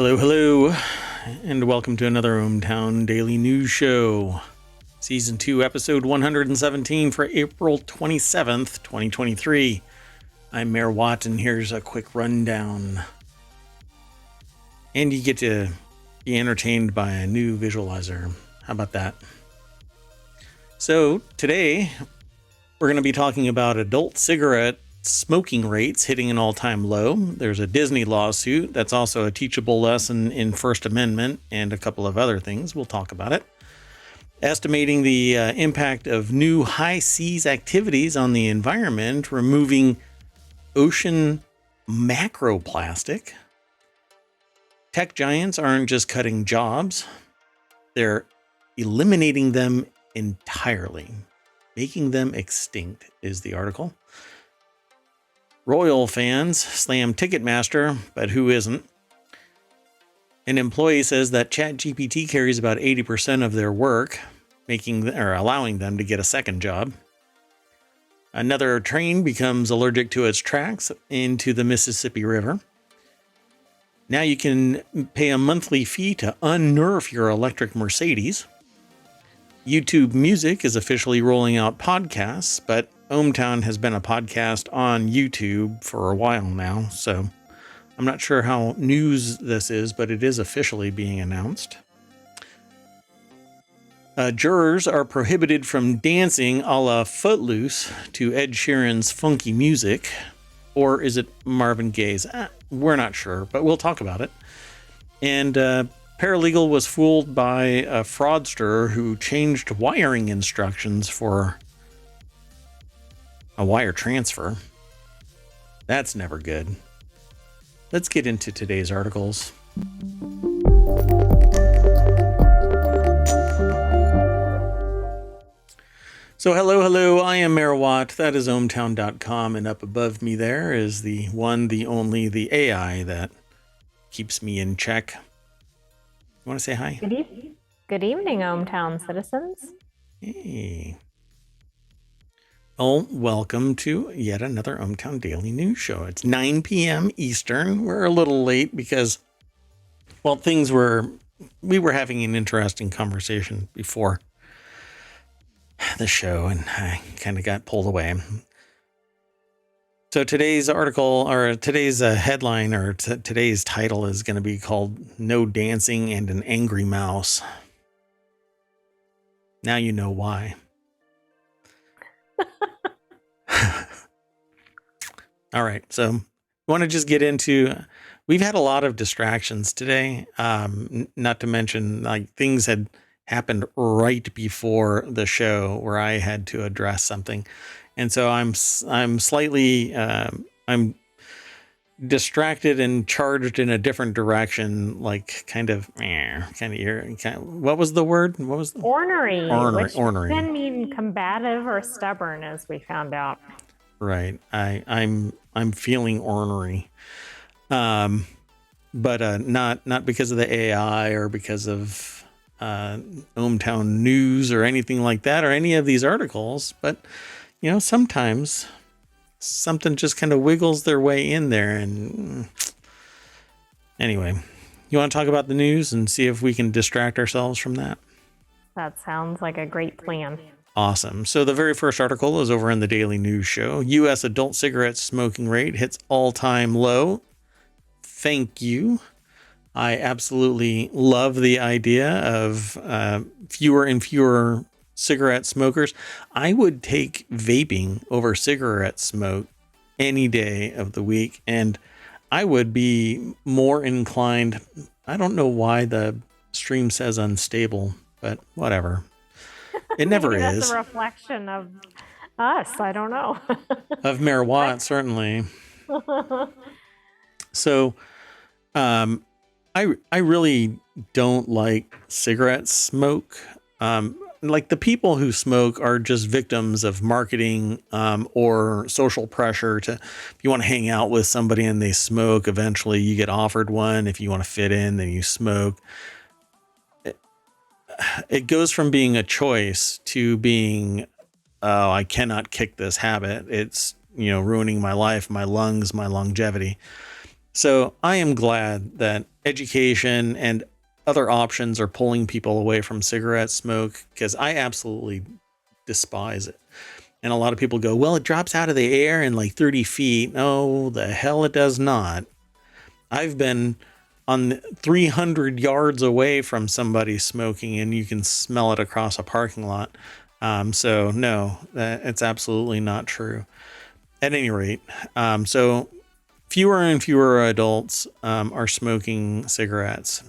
Hello, hello, and welcome to another ohmTown Daily News Show. Season 2, Episode 117 for April 27th, 2023. I'm Mayor Watt, and here's a quick rundown. And you get to be entertained by a new visualizer. How about that? So, today, we're going to be talking about adult cigarette smoking rates hitting an all-time low. There's a Disney lawsuit that's also a teachable lesson in First Amendment and a couple of other things. We'll talk about it. Estimating the impact of new high seas activities on the environment, removing ocean macroplastic. Tech giants aren't just cutting jobs, they're eliminating them entirely. Making them extinct is the article. Royal fans slam Ticketmaster, but who isn't? An employee says that ChatGPT carries about 80% of their work, allowing them to get a second job. Another train becomes allergic to its tracks into the Mississippi River. Now you can pay a monthly fee to unnerf your electric Mercedes. YouTube Music is officially rolling out podcasts, but ohmTown has been a podcast on YouTube for a while now, so I'm not sure how news this is, but it is officially being announced. Jurors are prohibited from dancing a la Footloose to Ed Sheeran's funky music. Or is it Marvin Gaye's? We're not sure, but we'll talk about it. And Paralegal was fooled by a fraudster who changed wiring instructions for a wire transfer. That's never good. Let's get into today's articles. So hello, I am Mayor Watt. That is ohmtown.com, and up above me there is the one, the only, the AI that keeps me in check. You want to say hi? Good evening, ohmTown citizens. Hey. Well, welcome to yet another ohmTown Daily News Show. It's 9 p.m. Eastern. We're a little late because, well, we were having an interesting conversation before the show, and I kind of got pulled away. So today's article, or today's headline, or today's title is going to be called "No Dancing and an Angry Mouse." Now you know why. All right, so I want to just get into, we've had a lot of distractions today, not to mention like things had happened right before the show where I had to address something. And so I'm slightly, I'm distracted and charged in a different direction, like what was the word? What was the ornery? Which ornery. can mean combative or stubborn, as we found out. Right. I'm feeling ornery. But not because of the AI or because of ohmTown news or anything like that, or any of these articles, but sometimes something just kind of wiggles their way in there. And anyway, you want to talk about the news and see if we can distract ourselves from that? That sounds like a great plan. Awesome. So the very first article is over in the Daily News Show. U.S. adult cigarette smoking rate hits all-time low. Thank you. I absolutely love the idea of fewer and fewer cigarette smokers. I would take vaping over cigarette smoke any day of the week, and I would be more inclined. I don't know why the stream says unstable, but whatever. It never is. That's a reflection of us. I don't know. Of Mayor Watt, certainly. So, I really don't like cigarette smoke. Like the people who smoke are just victims of marketing or social pressure to, if you want to hang out with somebody and they smoke, eventually you get offered one. If you want to fit in, then you smoke. It goes from being a choice to being, oh, I cannot kick this habit. It's, ruining my life, my lungs, my longevity. So I am glad that education and other options are pulling people away from cigarette smoke, because I absolutely despise it. And a lot of people go, well, it drops out of the air in like 30 feet. No, the hell it does not. I've been on 300 yards away from somebody smoking, and you can smell it across a parking lot. So no, it's absolutely not true. At any rate, so fewer and fewer adults are smoking cigarettes.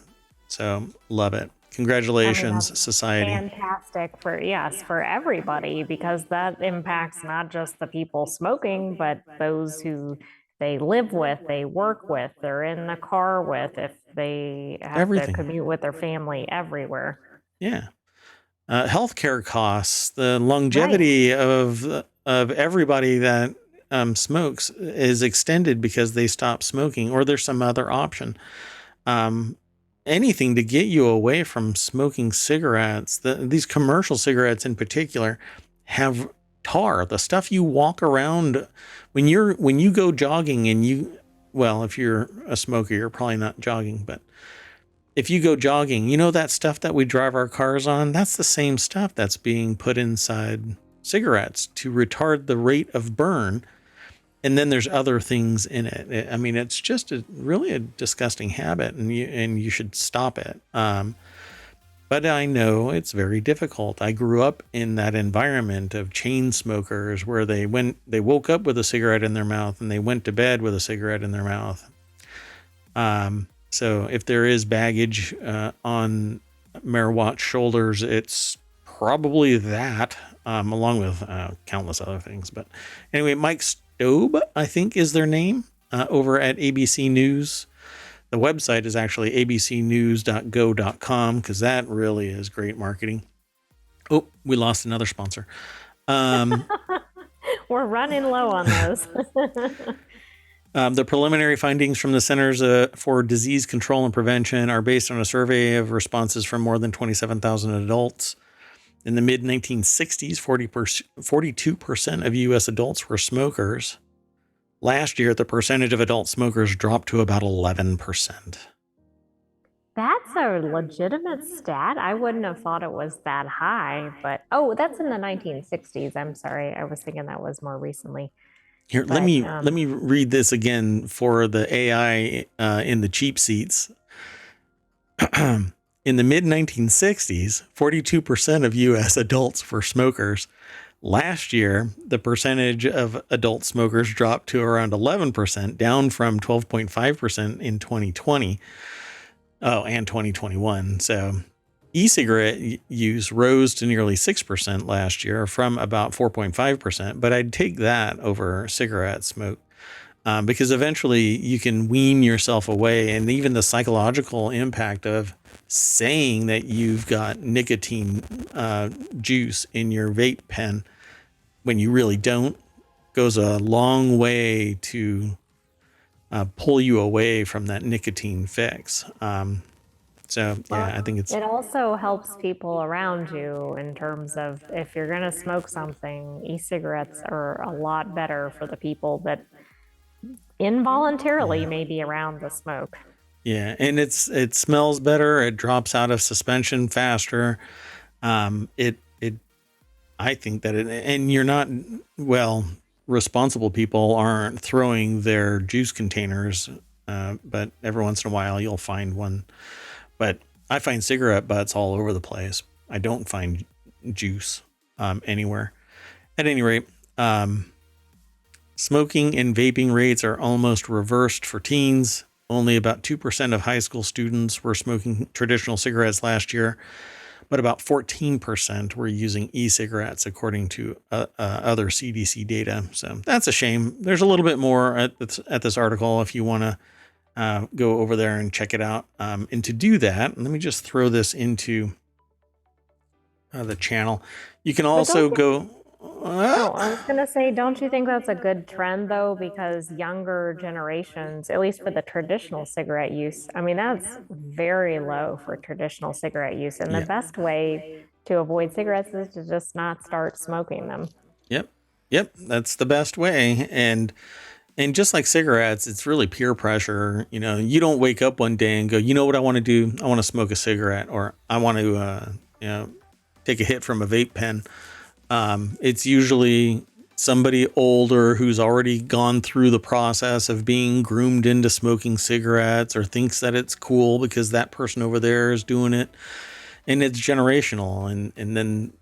So love it. Congratulations, that's society. fantastic for everybody, because that impacts not just the people smoking, but those who they live with, they work with, they're in the car with, if they have to Everything. commute with their family everywhere. Yeah. Healthcare costs, the longevity of everybody that smokes is extended because they stop smoking, or there's some other option. Anything to get you away from smoking cigarettes. These commercial cigarettes in particular have tar. The stuff you walk around when you go jogging, and well, if you're a smoker, you're probably not jogging, but if you go jogging, that stuff that we drive our cars on, that's the same stuff that's being put inside cigarettes to retard the rate of burn. And then there's other things in it. I mean, it's just really a disgusting habit, and you should stop it. But I know it's very difficult. I grew up in that environment of chain smokers where they woke up with a cigarette in their mouth and they went to bed with a cigarette in their mouth. So if there is baggage on Marawatt's shoulders, it's probably that, along with countless other things. But anyway, Mike Stobe, I think, is their name, over at ABC News. The website is actually abcnews.go.com, because that really is great marketing. Oh, we lost another sponsor. We're running low on those. The preliminary findings from the Centers for Disease Control and Prevention are based on a survey of responses from more than 27,000 adults. In the mid-1960s, 42% of U.S. adults were smokers. Last year, the percentage of adult smokers dropped to about 11%. That's a legitimate stat. I wouldn't have thought it was that high, but that's in the 1960s. I'm sorry. I was thinking that was more recently. Here, let me read this again for the AI in the cheap seats. In the mid-1960s, 42% of U.S. adults were smokers. Last year, the percentage of adult smokers dropped to around 11%, down from 12.5% in 2020. Oh, and 2021. So e-cigarette use rose to nearly 6% last year from about 4.5%, but I'd take that over cigarette smoke, because eventually you can wean yourself away. And even the psychological impact of saying that you've got nicotine juice in your vape pen when you really don't goes a long way to pull you away from that nicotine fix. I think it also helps people around you in terms of, if you're going to smoke something, e-cigarettes are a lot better for the people that involuntarily may be around the smoke. Yeah, and it smells better. It drops out of suspension faster. I think that and you're not, responsible people aren't throwing their juice containers, but every once in a while you'll find one. But I find cigarette butts all over the place. I don't find juice anywhere. At any rate, smoking and vaping rates are almost reversed for teens. Only about 2% of high school students were smoking traditional cigarettes last year, but about 14% were using e-cigarettes, according to other CDC data. So that's a shame. There's a little bit more at this article if you want to go over there and check it out. And to do that, let me just throw this into the channel. You can also go... I was going to say, don't you think that's a good trend, though? Because younger generations, at least for the traditional cigarette use, I mean, that's very low for traditional cigarette use. And the best way to avoid cigarettes is to just not start smoking them. Yep. That's the best way. And And just like cigarettes, it's really peer pressure. You don't wake up one day and go, you know what I want to do? I want to smoke a cigarette, or I want to, take a hit from a vape pen. It's usually somebody older who's already gone through the process of being groomed into smoking cigarettes, or thinks that it's cool because that person over there is doing it. And it's generational. And then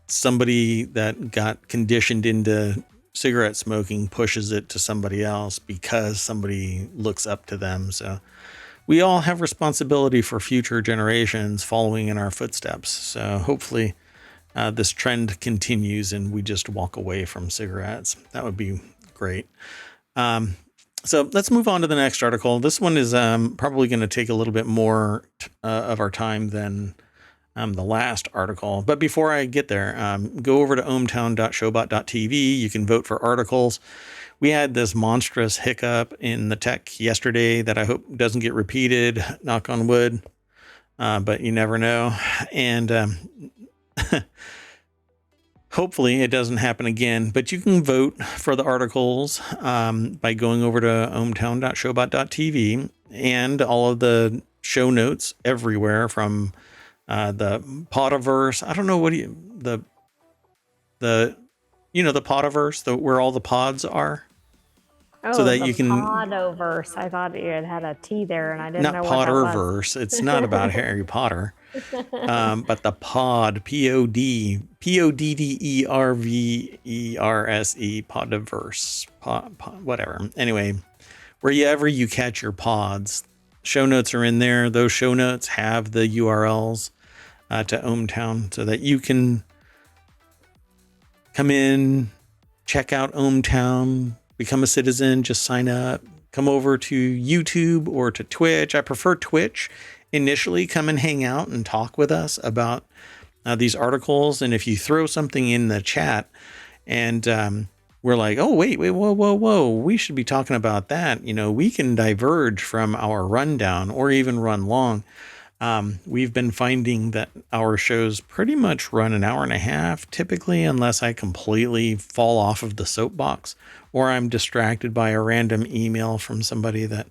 somebody that got conditioned into cigarette smoking pushes it to somebody else because somebody looks up to them. So we all have responsibility for future generations following in our footsteps. So hopefully this trend continues and we just walk away from cigarettes. That would be great. So let's move on to the next article. This one is probably going to take a little bit more of our time than the last article. But before I get there, go over to ohmtown.showbot.tv. You can vote for articles. We had this monstrous hiccup in the tech yesterday that I hope doesn't get repeated, knock on wood, but you never know. And hopefully it doesn't happen again. But you can vote for the articles by going over to ohmtown.showbot.tv, and all of the show notes everywhere from the Podiverse. I don't know, the Podiverse, where all the pods are. Oh, So that the you can, Podoverse. I thought you had a T there, and I didn't not know what that was. Potterverse. It's not about Harry Potter. But the pod, P-O-D, P-O-D-D-E-R-V-E-R-S-E, Podiverse, whatever. Anyway, wherever you catch your pods, show notes are in there. Those show notes have the URLs to ohmTown, so that you can come in, check out ohmTown, become a citizen, just sign up, come over to YouTube or to Twitch. I prefer Twitch. Initially, come and hang out and talk with us about these articles. And if you throw something in the chat and we're like, oh, wait, whoa, we should be talking about that. We can diverge from our rundown or even run long. We've been finding that our shows pretty much run an hour and a half, typically, unless I completely fall off of the soapbox or I'm distracted by a random email from somebody that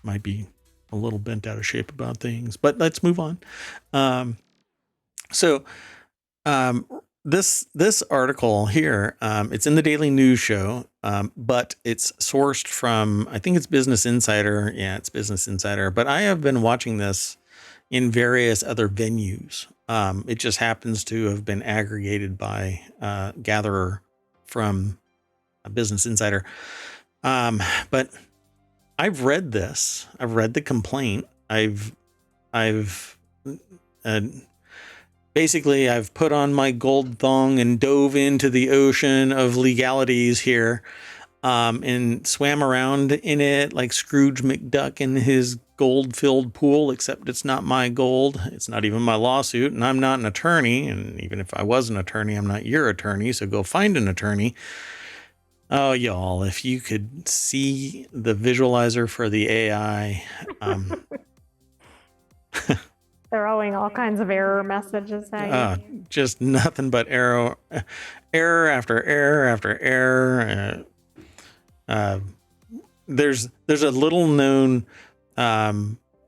might be a little bent out of shape about things. But let's move on. This article here, it's in the Daily News Show, but it's sourced from, I think it's Business Insider. Yeah, it's Business Insider. But I have been watching this in various other venues. It just happens to have been aggregated by Gatherer from Business Insider. But I've read this. I've read the complaint. I've basically put on my gold thong and dove into the ocean of legalities here, and swam around in it like Scrooge McDuck in his gold-filled pool, except it's not my gold. It's not even my lawsuit, and I'm not an attorney. And even if I was an attorney, I'm not your attorney, so go find an attorney. Oh, y'all, if you could see the visualizer for the AI. Throwing all kinds of error messages at you. Just nothing but error after error after error. There's a little known,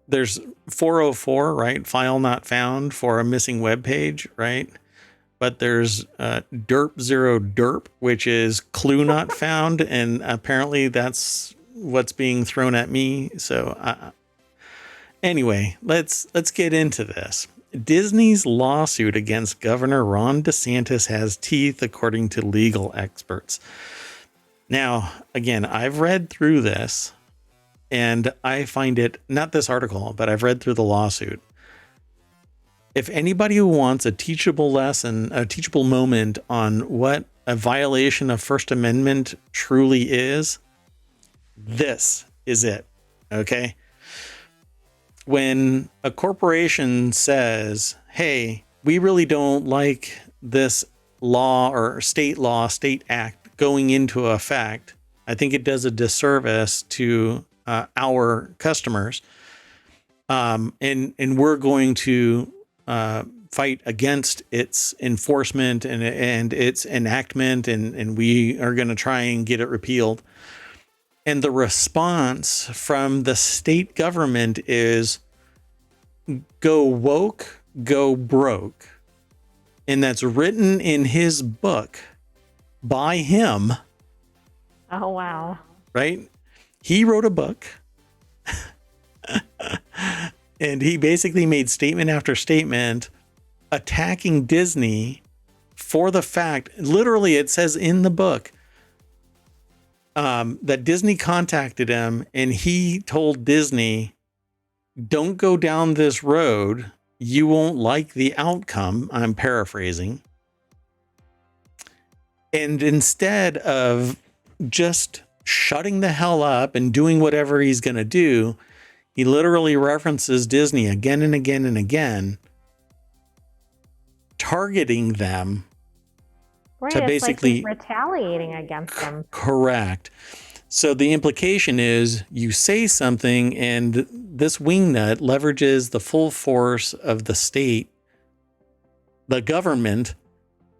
there's 404, right? File not found for a missing web page, right? But there's derp0derp, which is clue not found, and apparently that's what's being thrown at me. So anyway, let's get into this. Disney's lawsuit against Governor Ron DeSantis has teeth, according to legal experts. Now, again, I've read through this, and I find it, not this article, but I've read through the lawsuit. If anybody who wants a teachable lesson, a teachable moment on what a violation of First Amendment truly is, this is it. Okay? When a corporation says, hey, we really don't like this law or state act going into effect, I think it does a disservice to our customers. And we're going to fight against its enforcement and its enactment, and we are going to try and get it repealed. And the response from the state government is go woke, go broke. And that's written in his book by him. Oh, wow. Right? He wrote a book. And he basically made statement after statement attacking Disney for the fact, literally it says in the book, that Disney contacted him and he told Disney, don't go down this road. You won't like the outcome. I'm paraphrasing. And instead of just shutting the hell up and doing whatever he's going to do, he literally references Disney again and again and again, targeting them. Right, to it's basically like he's retaliating against them. Correct. So the implication is you say something and this wingnut leverages the full force of the state, the government,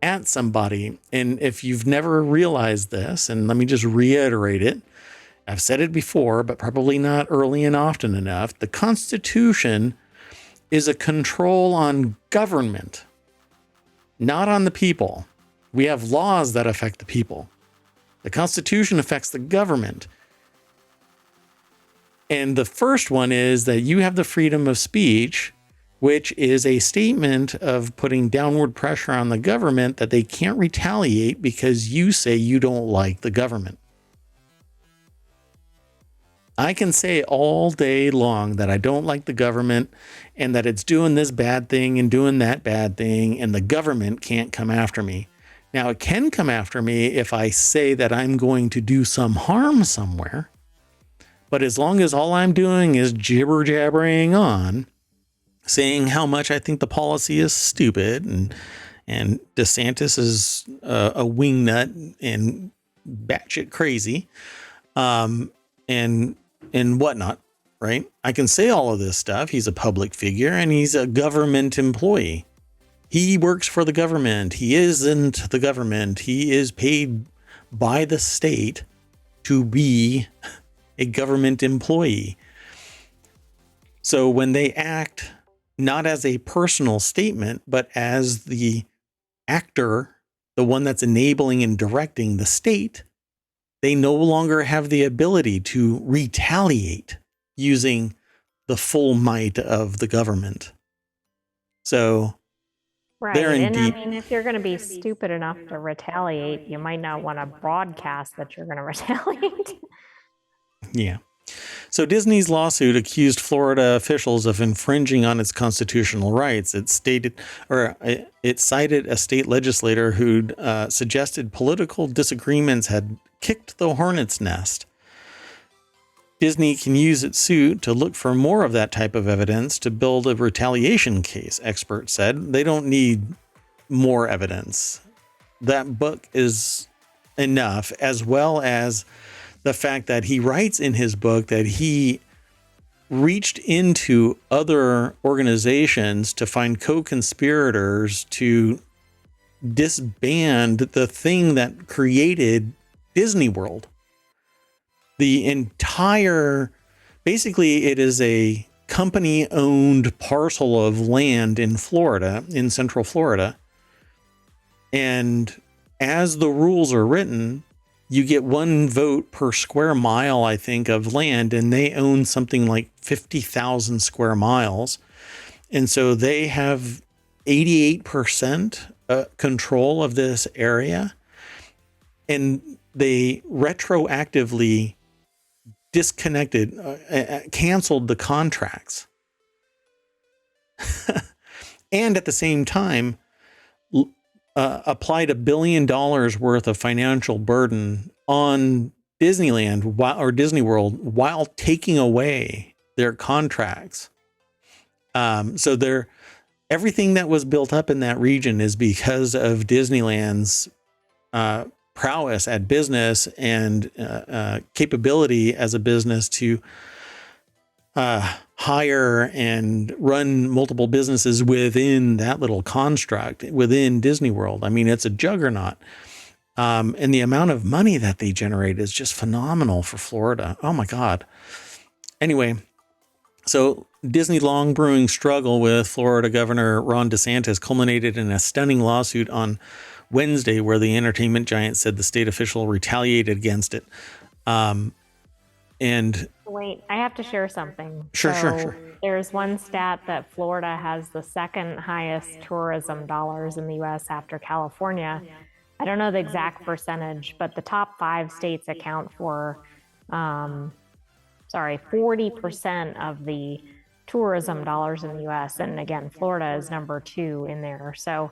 at somebody. And if you've never realized this, and let me just reiterate it, I've said it before, but probably not early and often enough. The Constitution is a control on government, not on the people. We have laws that affect the people. The Constitution affects the government. And the first one is that you have the freedom of speech, which is a statement of putting downward pressure on the government that they can't retaliate because you say you don't like the government. I can say all day long that I don't like the government and that it's doing this bad thing and doing that bad thing, and the government can't come after me. Now, it can come after me if I say that I'm going to do some harm somewhere. But as long as all I'm doing is jibber jabbering on, saying how much I think the policy is stupid and DeSantis is a wingnut and batshit crazy, and whatnot, right? I can say all of this stuff. He's a public figure and he's a government employee. He works for the government. He isn't the government. He is paid by the state to be a government employee. So when they act not as a personal statement, but as the actor, the one that's enabling and directing the state, they no longer have the ability to retaliate using the full might of the government. So right. And I mean, if you're going to be stupid enough to retaliate, you might not want to broadcast that you're going to retaliate. Yeah. So Disney's lawsuit accused Florida officials of infringing on its constitutional rights. It cited a state legislator who'd suggested political disagreements had kicked the hornet's nest. Disney can use its suit to look for more of that type of evidence to build a retaliation case, experts said. They don't need more evidence. That book is enough, as well as the fact that he writes in his book that he reached into other organizations to find co-conspirators to disband the thing that created Disney World. The entire, basically it is a company-owned parcel of land in Florida, in Central Florida. And as the rules are written, you get one vote per square mile, I think, of land, and they own something like 50,000 square miles. And so they have 88% control of this area, and they retroactively canceled the contracts. And at the same time, applied $1 billion worth of financial burden on Disneyland or Disney World while taking away their contracts. So everything that was built up in that region is because of Disneyland's prowess at business and capability as a business to hire and run multiple businesses within that little construct within Disney World. I mean, it's a juggernaut. And the amount of money that they generate is just phenomenal for Florida. Oh my God. Anyway, so Disney long brewing struggle with Florida Governor Ron DeSantis culminated in a stunning lawsuit on Wednesday, where the entertainment giant said the state official retaliated against it. And Wait, I have to share something. Sure. There's one stat that Florida has the second highest tourism dollars in the US after California. I don't know the exact percentage, but the top 5 states account for, 40% of the tourism dollars in the US. And again, Florida is number 2 in there. So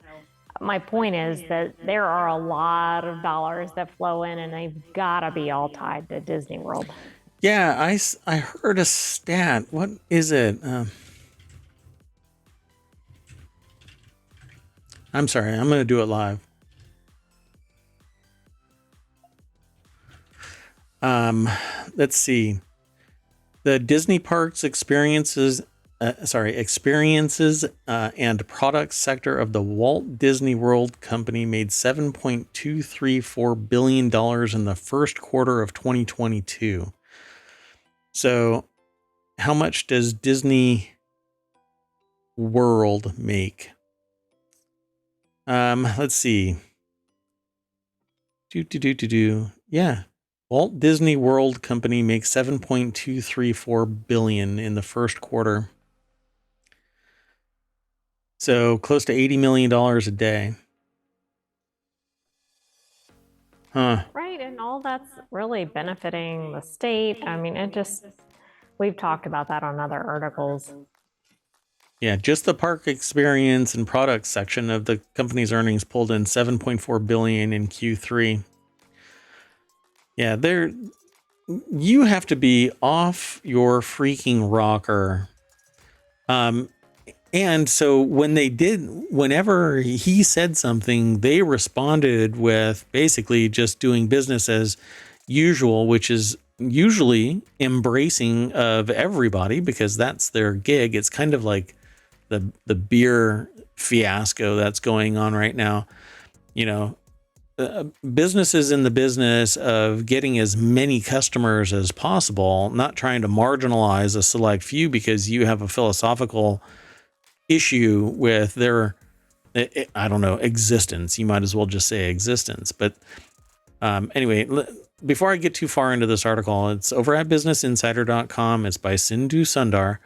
my point is that there are a lot of dollars that flow in, and they've got to be all tied to Disney World. yeah, I heard a stat. What is it? I'm sorry. I'm going to do it live. Let's see. The Disney Parks experiences and products sector of the Walt Disney World Company made $7.234 billion in the first quarter of 2022. So how much does Disney World make? Let's see. Yeah. Walt Disney World Company makes $7.234 billion in the first quarter. So close to $80 million a day. Huh. Right. And all that's really benefiting the state. I mean, we've talked about that on other articles. Yeah, just the park experience and products section of the company's earnings pulled in $7.4 billion in Q3. Yeah, you have to be off your freaking rocker. And so whenever he said something, they responded with basically just doing business as usual, which is usually embracing of everybody because that's their gig. It's kind of like the beer fiasco that's going on right now. You know, business is in the business of getting as many customers as possible, not trying to marginalize a select few because you have a philosophical issue with their, I don't know, existence. You might as well just say existence. But anyway, before I get too far into this article, it's over at businessinsider.com. It's by Sindhu Sundar.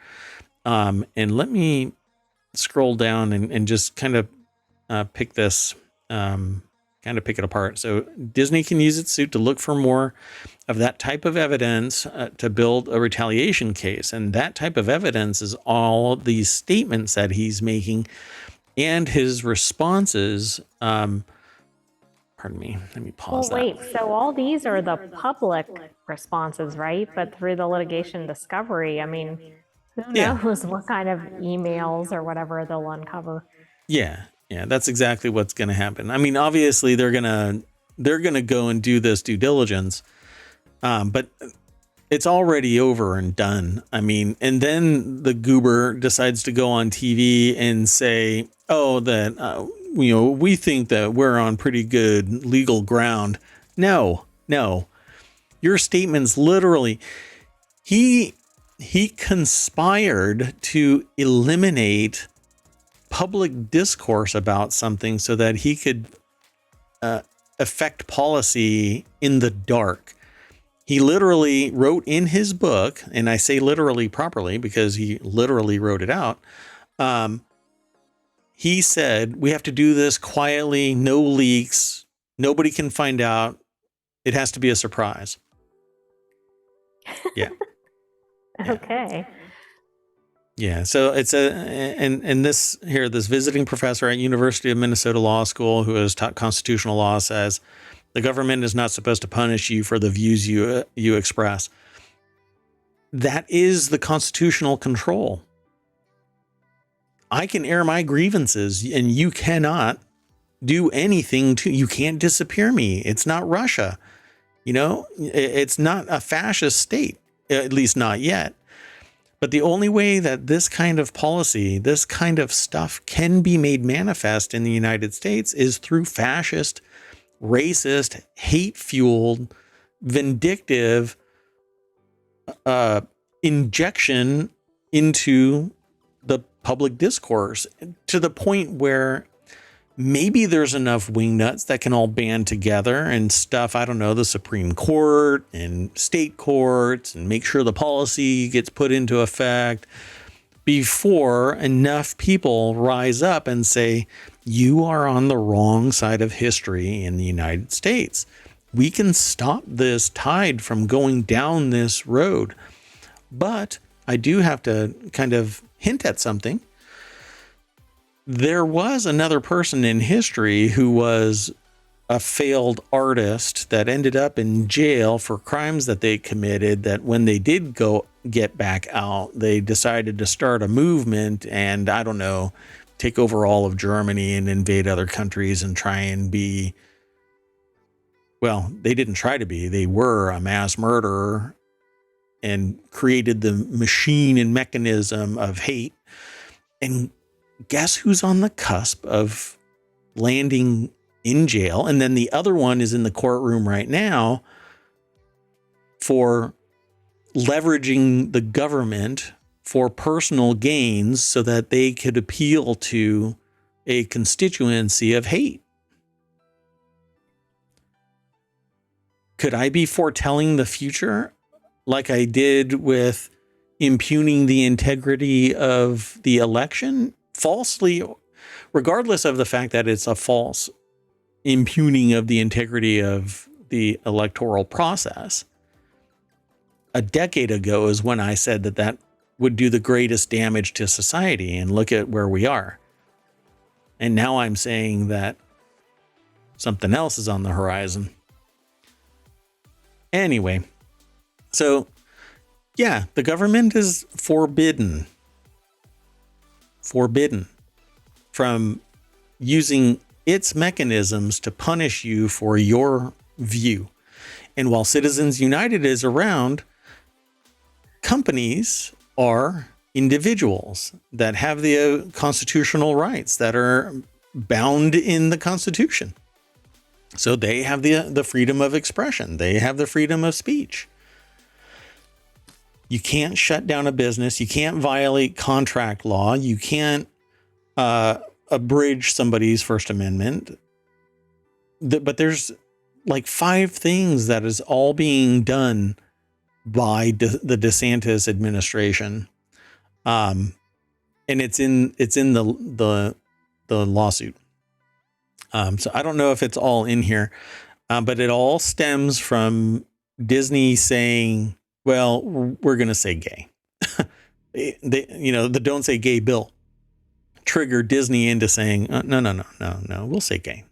And let me scroll down and just kind of pick this, pick it apart. So Disney can use its suit to look for more of that type of evidence to build a retaliation case. And that type of evidence is all these statements that he's making and his responses. Pardon me. Let me pause that. Wait, so all these are the public responses, right? But through the litigation discovery, I mean, who knows what kind of emails or whatever they'll uncover. Yeah, that's exactly what's going to happen. I mean, obviously they're going to go and do this due diligence. But it's already over and done. I mean, and then the goober decides to go on TV and say, oh, that, we think that we're on pretty good legal ground. No, your statements literally, he conspired to eliminate public discourse about something so that he could affect policy in the dark. He literally wrote in his book, and I say literally properly because he literally wrote it out. He said, we have to do this quietly, no leaks. Nobody can find out. It has to be a surprise. Yeah. Okay. Yeah. So it's this visiting professor at University of Minnesota Law School who has taught constitutional law says, the government is not supposed to punish you for the views you express. That is the constitutional control. I can air my grievances and you cannot do anything you can't disappear me. It's not Russia. It's not a fascist state, at least not yet. But the only way that this kind of policy, this kind of stuff can be made manifest in the United States is through fascist racist, hate-fueled, vindictive injection into the public discourse, to the point where maybe there's enough wingnuts that can all band together and stuff, I don't know, the Supreme Court and state courts and make sure the policy gets put into effect before enough people rise up and say, you are on the wrong side of history in the United States. We can stop this tide from going down this road. But I do have to kind of hint at something. There was another person in history who was a failed artist that ended up in jail for crimes that they committed, that when they did get back out, they decided to start a movement and, I don't know, take over all of Germany and invade other countries and try and be, well, they didn't try to be, they were a mass murderer and created the machine and mechanism of hate. And guess who's on the cusp of landing in jail? And then the other one is in the courtroom right now for leveraging the government for personal gains so that they could appeal to a constituency of hate. Could I be foretelling the future like I did with impugning the integrity of the election falsely, regardless of the fact that it's a false impugning of the integrity of the electoral process? A decade ago is when I said that that would do the greatest damage to society, and look at where we are. And now I'm saying that something else is on the horizon. Anyway, so yeah, the government is forbidden from using its mechanisms to punish you for your view. And while Citizens United is around, companies are individuals that have the constitutional rights that are bound in the Constitution. So they have the freedom of expression. They have the freedom of speech. You can't shut down a business. You can't violate contract law. You can't abridge somebody's First Amendment. But there's like 5 things that is all being done by the DeSantis administration, and it's in the lawsuit. So I don't know if it's all in here, but it all stems from Disney saying, well, we're going to say gay. The Don't Say Gay bill triggered Disney into saying, no, we'll say gay.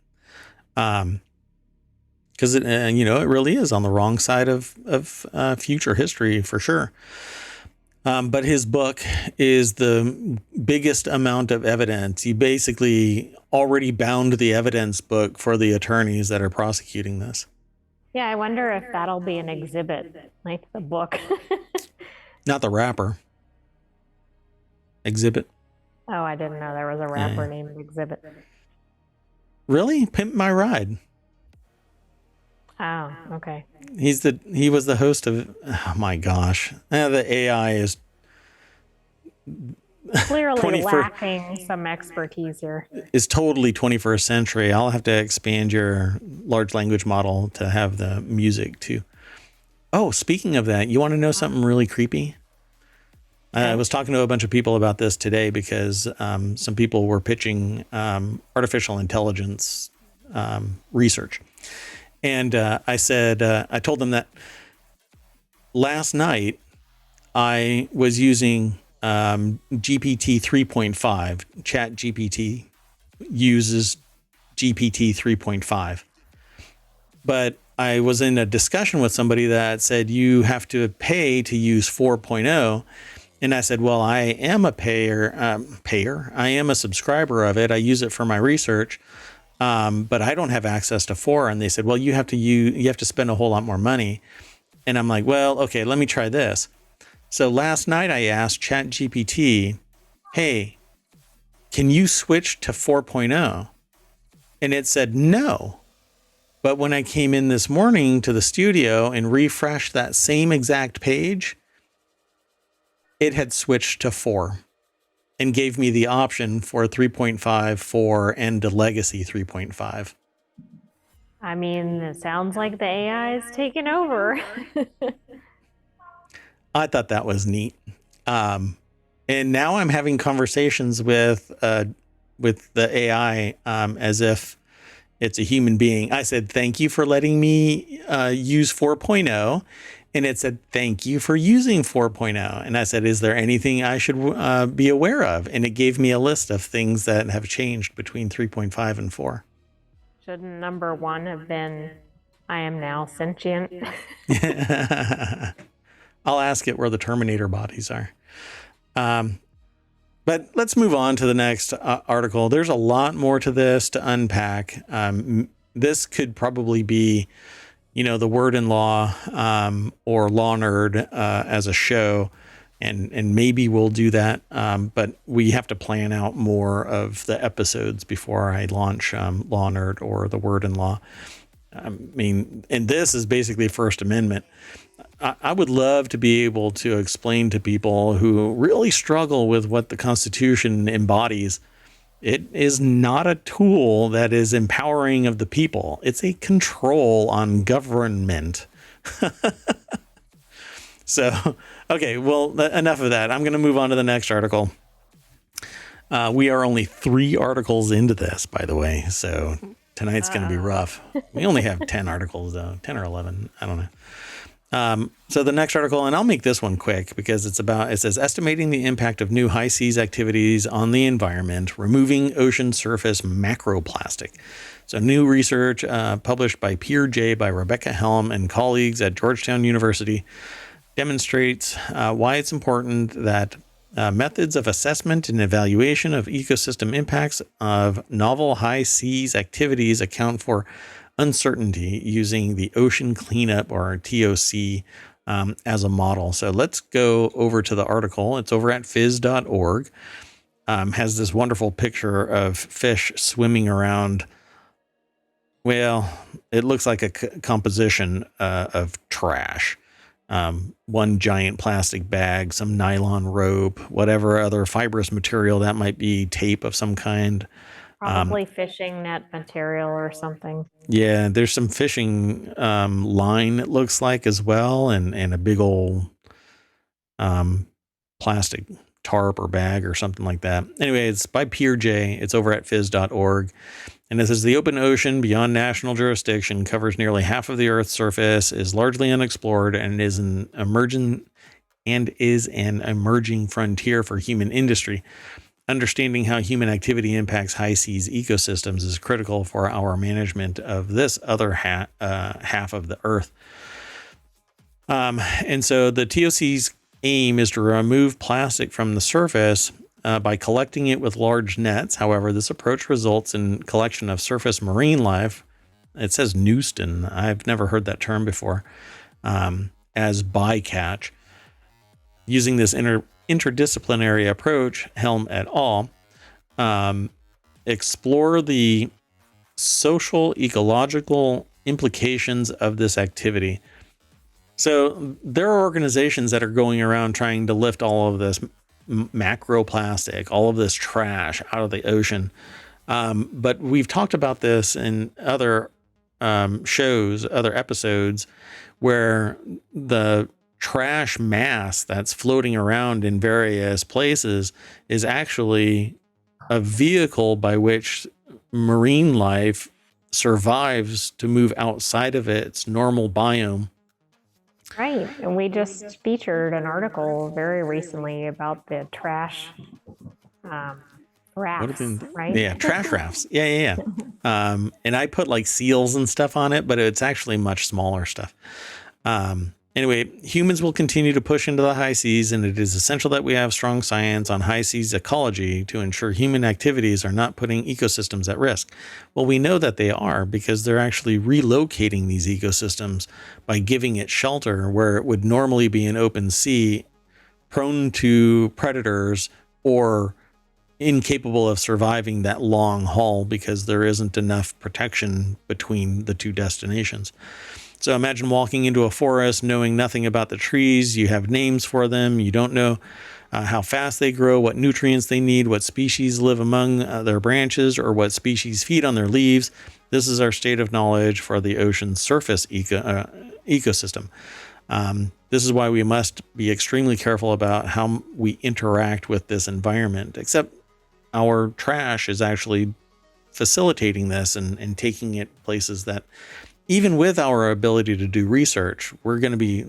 Because it really is on the wrong side of future history for sure. But his book is the biggest amount of evidence. He basically already bound the evidence book for the attorneys that are prosecuting this. Yeah, I wonder if that'll be an exhibit, like the book. Not the rapper. Exhibit. Oh, I didn't know there was a rapper named Exhibit. Really? Pimp My Ride. Oh, okay. He was the host of, oh my gosh. The AI is clearly lacking some expertise here. Is totally 21st century. I'll have to expand your large language model to have the music too. Oh, speaking of that, you want to know something really creepy? I was talking to a bunch of people about this today because some people were pitching artificial intelligence research. And I said, I told them that last night I was using GPT 3.5. ChatGPT uses GPT 3.5. But I was in a discussion with somebody that said you have to pay to use 4.0. And I said, well, I am a payer. I am a subscriber of it. I use it for my research. But I don't have access to 4. And they said, well, you have to spend a whole lot more money. And I'm like, well, okay, let me try this. So last night I asked ChatGPT, hey, can you switch to 4.0? And it said no. But when I came in this morning to the studio and refreshed that same exact page, it had switched to 4 and gave me the option for 3.5, 4, and the legacy 3.5. I mean, it sounds like the AI is taking over. I thought that was neat. And now I'm having conversations with the AI as if it's a human being. I said, thank you for letting me use 4.0. And it said, thank you for using 4.0. And I said, is there anything I should be aware of? And it gave me a list of things that have changed between 3.5 and 4. Shouldn't number 1 have been, I am now sentient? I'll ask it where the Terminator bodies are. But let's move on to the next article. There's a lot more to this to unpack. This could probably be, the Word and Law or Law Nerd as a show. And maybe we'll do that. But we have to plan out more of the episodes before I launch Law Nerd or the Word and Law. I mean, and this is basically First Amendment. I would love to be able to explain to people who really struggle with what the Constitution embodies. It is not a tool that is empowering of the people. It's a control on government. So, okay, well, enough of that. I'm going to move on to the next article. We are only 3 articles into this, by the way. So tonight's going to be rough. We only have 10 articles, though, 10 or 11. I don't know. So the next article, and I'll make this one quick because it says estimating the impact of new high seas activities on the environment, removing ocean surface macroplastic. So new research published by Peer J by Rebecca Helm and colleagues at Georgetown University demonstrates why it's important that methods of assessment and evaluation of ecosystem impacts of novel high seas activities account for uncertainty using the Ocean Cleanup or TOC as a model. So let's go over to the article. It's over at phys.org. Has this wonderful picture of fish swimming around. Well, it looks like a composition of trash. One giant plastic bag, some nylon rope, whatever other fibrous material that might be, tape of some kind. Probably fishing net material or something. Yeah, there's some fishing line, it looks like, as well, and a big old plastic tarp or bag or something like that. Anyway, it's by Peer J. It's over at phys.org. And it says the open ocean beyond national jurisdiction covers nearly half of the Earth's surface, is largely unexplored, and is an emerging frontier for human industry. Understanding how human activity impacts high seas ecosystems is critical for our management of this other half of the Earth. And so the TOC's aim is to remove plastic from the surface by collecting it with large nets. However, this approach results in collection of surface marine life. It says Newston. I've never heard that term before. As bycatch. Using this interdisciplinary approach, Helm et al. Explore the social ecological implications of this activity. So there are organizations that are going around trying to lift all of this macroplastic, all of this trash out of the ocean. But we've talked about this in other shows, other episodes, where the trash mass that's floating around in various places is actually a vehicle by which marine life survives to move outside of its normal biome. Right. And we just featured an article very recently about the trash rafts, right? Yeah, trash rafts. Yeah. And I put like seals and stuff on it, but it's actually much smaller stuff. Anyway, humans will continue to push into the high seas, and it is essential that we have strong science on high seas ecology to ensure human activities are not putting ecosystems at risk. Well, we know that they are because they're actually relocating these ecosystems by giving it shelter where it would normally be an open sea, prone to predators or incapable of surviving that long haul because there isn't enough protection between the two destinations. So imagine walking into a forest knowing nothing about the trees. You have names for them. You don't know how fast they grow, what nutrients they need, what species live among their branches, or what species feed on their leaves. This is our state of knowledge for the ocean's surface ecosystem. This is why we must be extremely careful about how we interact with this environment, except our trash is actually facilitating this and taking it places that, even with our ability to do research, we're going to be,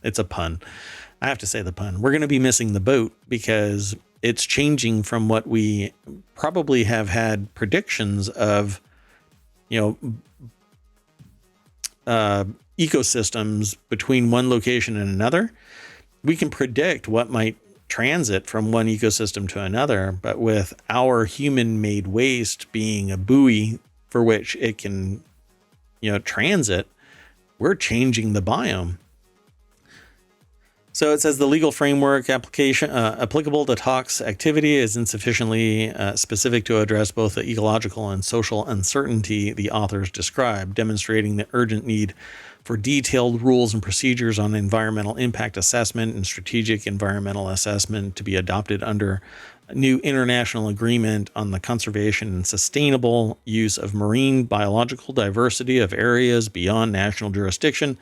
it's a pun. I have to say the pun. We're going to be missing the boat because it's changing from what we probably have had predictions of, ecosystems between one location and another. We can predict what might transit from one ecosystem to another, but with our human-made waste being a buoy for which it can, transit, we're changing the biome. So it says the legal framework application applicable to tox activity is insufficiently specific to address both the ecological and social uncertainty the authors describe, demonstrating the urgent need for detailed rules and procedures on environmental impact assessment and strategic environmental assessment to be adopted under a new international agreement on the conservation and sustainable use of marine biological diversity of areas beyond national jurisdiction,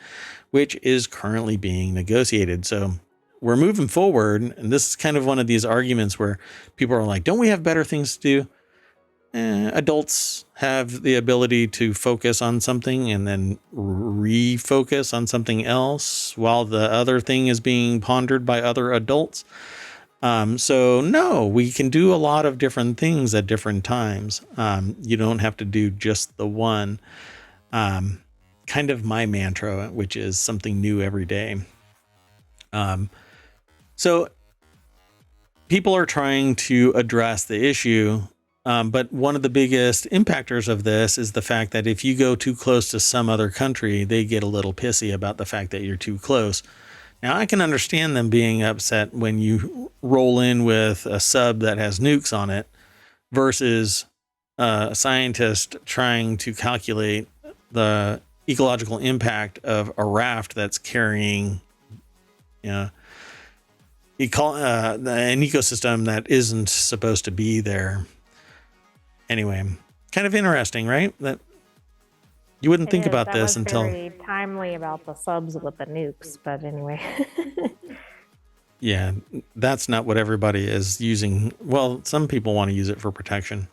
which is currently being negotiated. So we're moving forward. And this is kind of one of these arguments where people are like, don't we have better things to do? Adults have the ability to focus on something and then refocus on something else while the other thing is being pondered by other adults. So no, we can do a lot of different things at different times. You don't have to do just the one. Kind of my mantra, which is something new every day. So people are trying to address the issue. But one of the biggest impactors of this is the fact that if you go too close to some other country, they get a little pissy about the fact that you're too close. Now, I can understand them being upset when you roll in with a sub that has nukes on it versus a scientist trying to calculate the ecological impact of a raft that's carrying, an ecosystem that isn't supposed to be there. Anyway, kind of interesting, right? That you wouldn't think about this until very timely about the subs with the nukes, but anyway. Yeah, that's not what everybody is using. Well, some people want to use it for protection.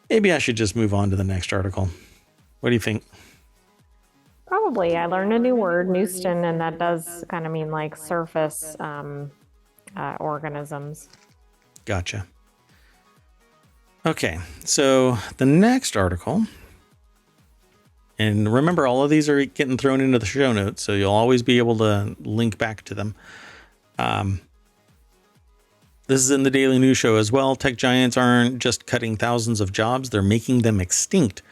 Maybe I should just move on to the next article. What do you think? Probably. I learned a new word, Newston, and that does kind of mean like surface organisms. Gotcha. Okay, so the next article, and remember all of these are getting thrown into the show notes, so you'll always be able to link back to them. This is in the Daily News Show as well. Tech giants aren't just cutting thousands of jobs, they're making them extinct.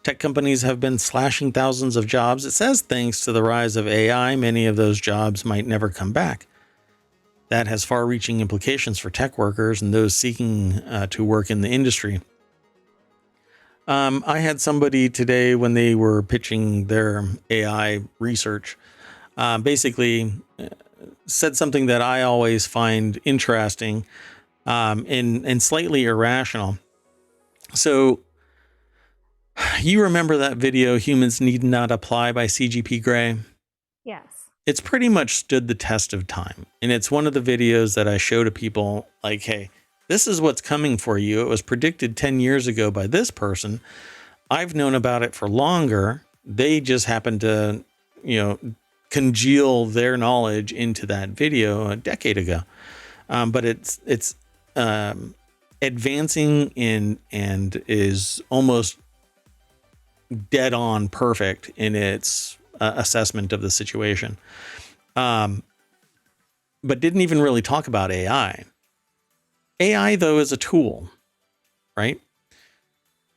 Tech companies have been slashing thousands of jobs. It says thanks to the rise of AI, many of those jobs might never come back. That has far-reaching implications for tech workers and those seeking to work in the industry. I had somebody today when they were pitching their AI research, basically said something that I always find interesting and slightly irrational. So you remember that video, Humans Need Not Apply by CGP Grey? Yes. It's pretty much stood the test of time. And it's one of the videos that I show to people like, hey, this is what's coming for you. It was predicted 10 years ago by this person. I've known about it for longer. They just happened to, congeal their knowledge into that video a decade ago. But it's advancing and is almost dead on perfect in its assessment of the situation. But didn't even really talk about AI. AI, though, is a tool, right?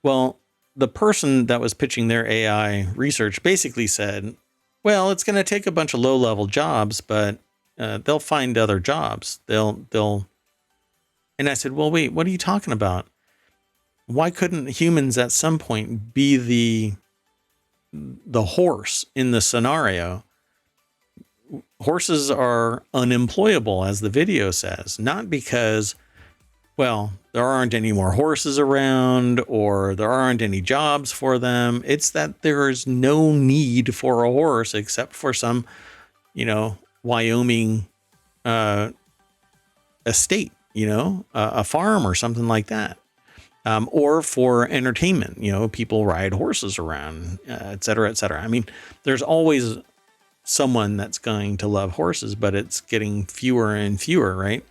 Well, the person that was pitching their AI research basically said, well, it's going to take a bunch of low-level jobs, but they'll find other jobs. They'll And I said, well, wait, what are you talking about? Why couldn't humans at some point be the horse in the scenario? Horses are unemployable, as the video says, not because, well, there aren't any more horses around or there aren't any jobs for them. It's that there is no need for a horse except for some, Wyoming estate, a farm or something like that. Or for entertainment, people ride horses around, et cetera, et cetera. I mean, there's always someone that's going to love horses, but it's getting fewer and fewer, right?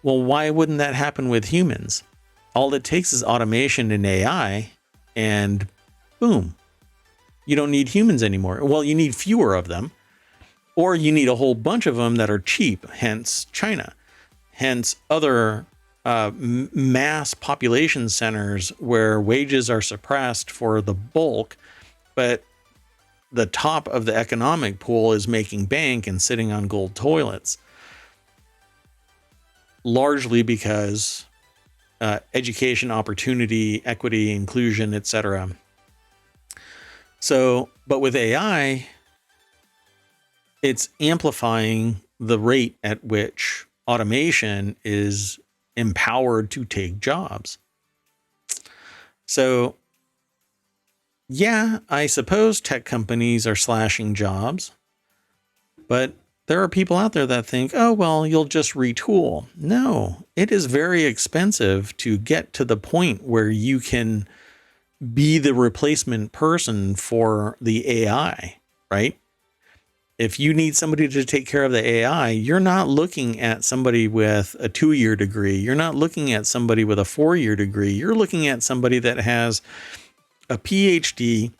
Well, why wouldn't that happen with humans? All it takes is automation and AI, and boom, you don't need humans anymore. Well, you need fewer of them, or you need a whole bunch of them that are cheap, hence China, hence other mass population centers where wages are suppressed for the bulk, but the top of the economic pool is making bank and sitting on gold toilets. Largely because education, opportunity, equity, inclusion, etc. So, but with AI, it's amplifying the rate at which automation is empowered to take jobs. So, yeah, I suppose tech companies are slashing jobs, but there are people out there that think, oh, well, you'll just retool. No, it is very expensive to get to the point where you can be the replacement person for the AI, right? If you need somebody to take care of the AI, you're not looking at somebody with a 2-year degree. You're not looking at somebody with a 4-year degree. You're looking at somebody that has a PhD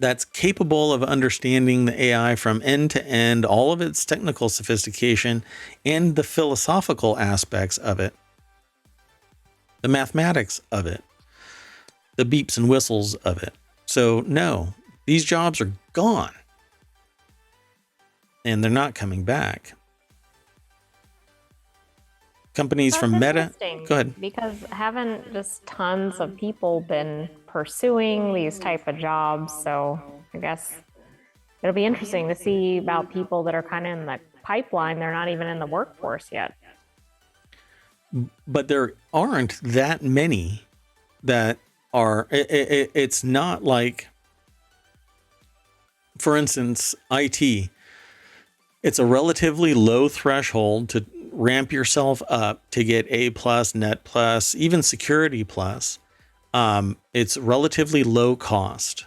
that's capable of understanding the AI from end to end, all of its technical sophistication and the philosophical aspects of it, the mathematics of it, the beeps and whistles of it. So no, these jobs are gone. And they're not coming back. Companies That's from Meta. interesting, Go ahead. because haven't just tons of people been pursuing these type of jobs? So I guess it'll be interesting to see about people that are kind of in the pipeline. They're not even in the workforce yet. But there aren't that many that are. It's not like, for instance, IT. It's a relatively low threshold to ramp yourself up to get A plus, net plus, even security plus. It's relatively low cost.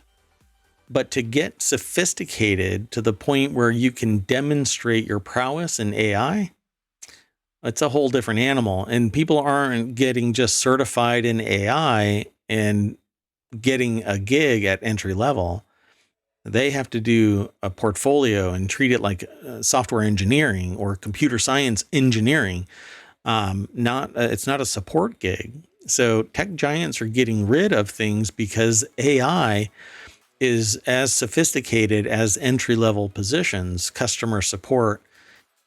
But to get sophisticated to the point where you can demonstrate your prowess in AI, it's a whole different animal. And people aren't getting just certified in AI and getting a gig at entry level. They have to do a portfolio and treat it like software engineering or computer science engineering. It's not a support gig. So tech giants are getting rid of things because AI is as sophisticated as entry level positions, customer support.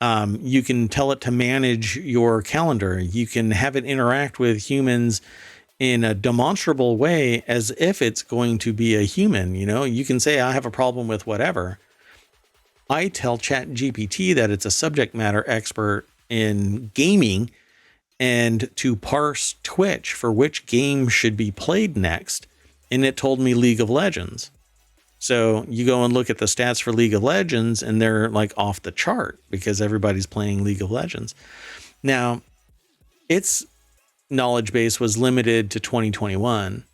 You can tell it to manage your calendar. You can have it interact with humans in a demonstrable way as if it's going to be a human. You can say, I have a problem with whatever. I tell ChatGPT that it's a subject matter expert in gaming and to parse Twitch for which game should be played next. And it told me League of Legends. So you go and look at the stats for League of Legends and they're like off the chart because everybody's playing League of Legends. Now, its knowledge base was limited to 2021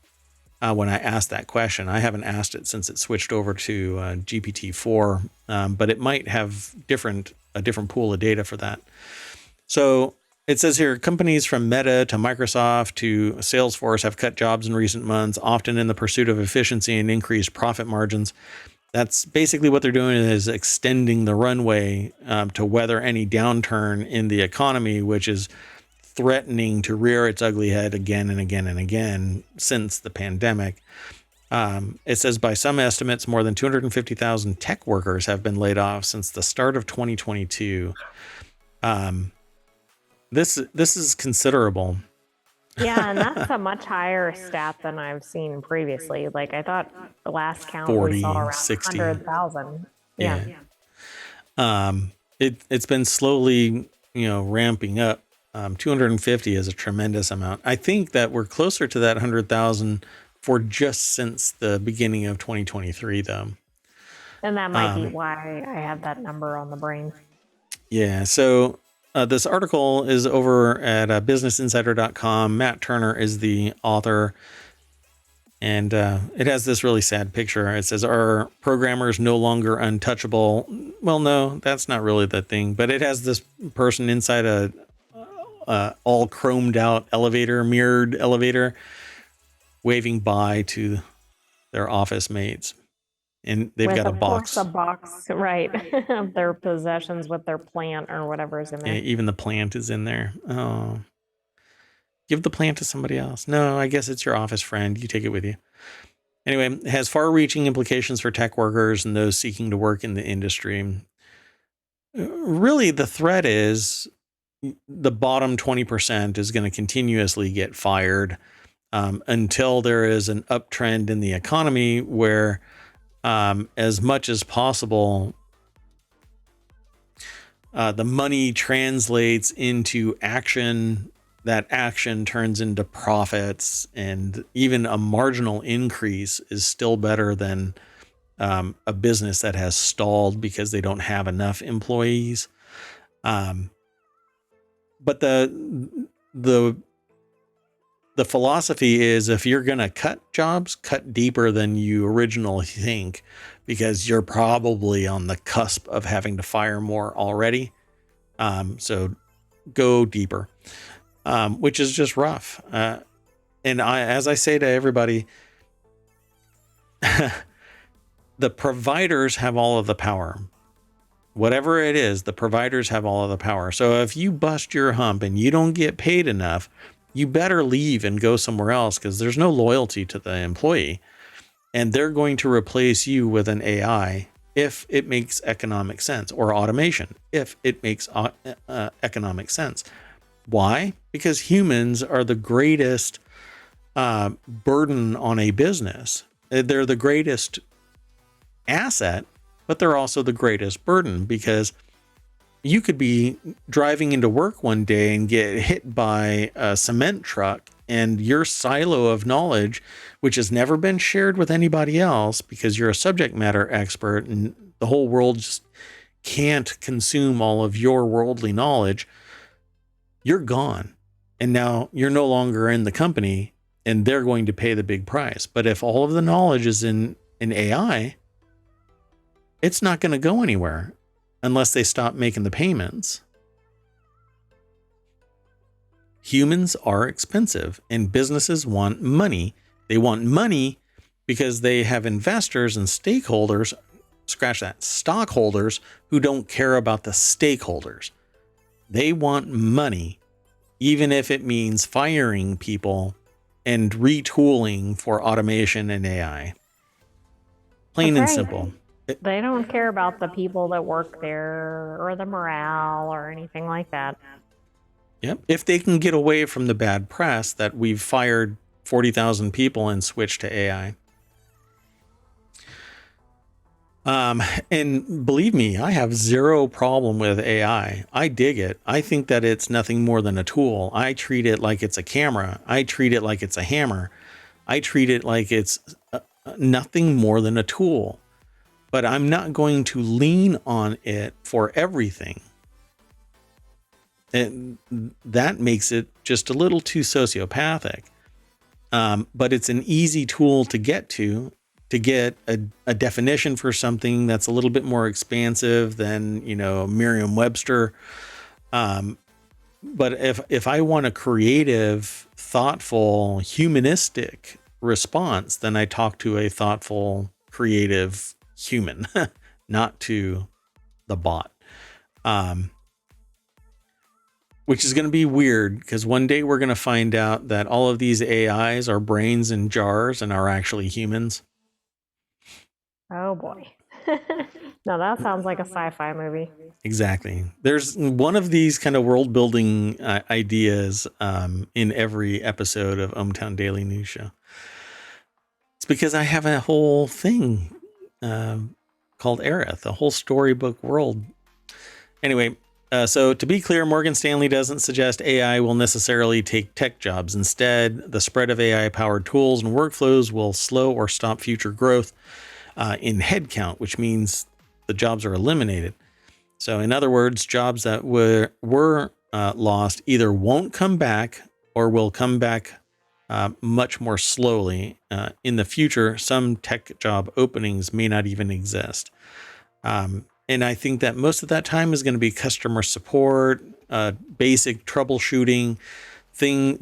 when I asked that question. I haven't asked it since it switched over to GPT-4, but it might have a different pool of data for that. So it says here, companies from Meta to Microsoft to Salesforce have cut jobs in recent months, often in the pursuit of efficiency and increased profit margins. That's basically what they're doing, is extending the runway to weather any downturn in the economy, which is threatening to rear its ugly head again and again and again since the pandemic. It says by some estimates, more than 250,000 tech workers have been laid off since the start of 2022. This is considerable. Yeah, and that's a much higher stat than I've seen previously. Like I thought the last count we saw 40, around 60. 100,000. Yeah. Yeah. It's been slowly, ramping up. 250 is a tremendous amount. I think that we're closer to that 100,000 for just since the beginning of 2023, though. And that might be why I have that number on the brain. Yeah. So this article is over at businessinsider.com. Matt Turner is the author. And it has this really sad picture. It says, "Are programmers no longer untouchable?" Well, no, that's not really the thing. But it has this person inside a all chromed out elevator, mirrored elevator, waving bye to their office mates. And they've With, got a of course, box. a box, right, of their possessions with their plant or whatever is in there. Yeah, even the plant is in there. Oh, give the plant to somebody else. No, I guess it's your office friend. You take it with you. Anyway, it has far-reaching implications for tech workers and those seeking to work in the industry. Really, the threat is the bottom 20% is going to continuously get fired until there is an uptrend in the economy where, as much as possible, the money translates into action. That action turns into profits, and even a marginal increase is still better than a business that has stalled because they don't have enough employees. But the philosophy is, if you're going to cut jobs, cut deeper than you originally think, because you're probably on the cusp of having to fire more already. So go deeper. Which is just rough. And as I say to everybody, the providers have all of the power. Whatever it is, the providers have all of the power. So if you bust your hump and you don't get paid enough, you better leave and go somewhere else, because there's no loyalty to the employee. And they're going to replace you with an AI if it makes economic sense, or automation if it makes economic sense. Why? Because humans are the greatest burden on a business. They're the greatest asset, but they're also the greatest burden, because you could be driving into work one day and get hit by a cement truck, and your silo of knowledge, which has never been shared with anybody else because you're a subject matter expert and the whole world just can't consume all of your worldly knowledge, you're gone. And now you're no longer in the company, and they're going to pay the big price. But if all of the knowledge is in AI, it's not going to go anywhere unless they stop making the payments. Humans are expensive, and businesses want money. They want money because they have investors and stakeholders, scratch that, stockholders, who don't care about the stakeholders. They want money, even if it means firing people and retooling for automation and AI. Plain and simple. They don't care about the people that work there or the morale or anything like that. Yep. If they can get away from the bad press that we've fired 40,000 people and switched to AI. And believe me, I have zero problem with AI. I dig it. I think that it's nothing more than a tool. I treat it like it's a camera. I treat it like it's a hammer. I treat it like it's nothing more than a tool. But I'm not going to lean on it for everything. And that makes it just a little too sociopathic. But it's an easy tool to get get a definition for something that's a little bit more expansive than, Merriam-Webster. But if I want a creative, thoughtful, humanistic response, then I talk to a thoughtful, creative human, not to the bot. Which is going to be weird, because one day we're going to find out that all of these AIs are brains in jars and are actually humans. Oh boy. No, that sounds like a sci-fi movie. Exactly. There's one of these kind of world building ideas in every episode of ohmTown Daily News Show. It's because I have a whole thing called Aerith, a whole storybook world. Anyway, so to be clear, Morgan Stanley doesn't suggest AI will necessarily take tech jobs. Instead, the spread of AI-powered tools and workflows will slow or stop future growth in headcount, which means the jobs are eliminated. So in other words, jobs that were lost either won't come back or will come back much more slowly. In the future, some tech job openings may not even exist. And I think that most of that time is going to be customer support, basic troubleshooting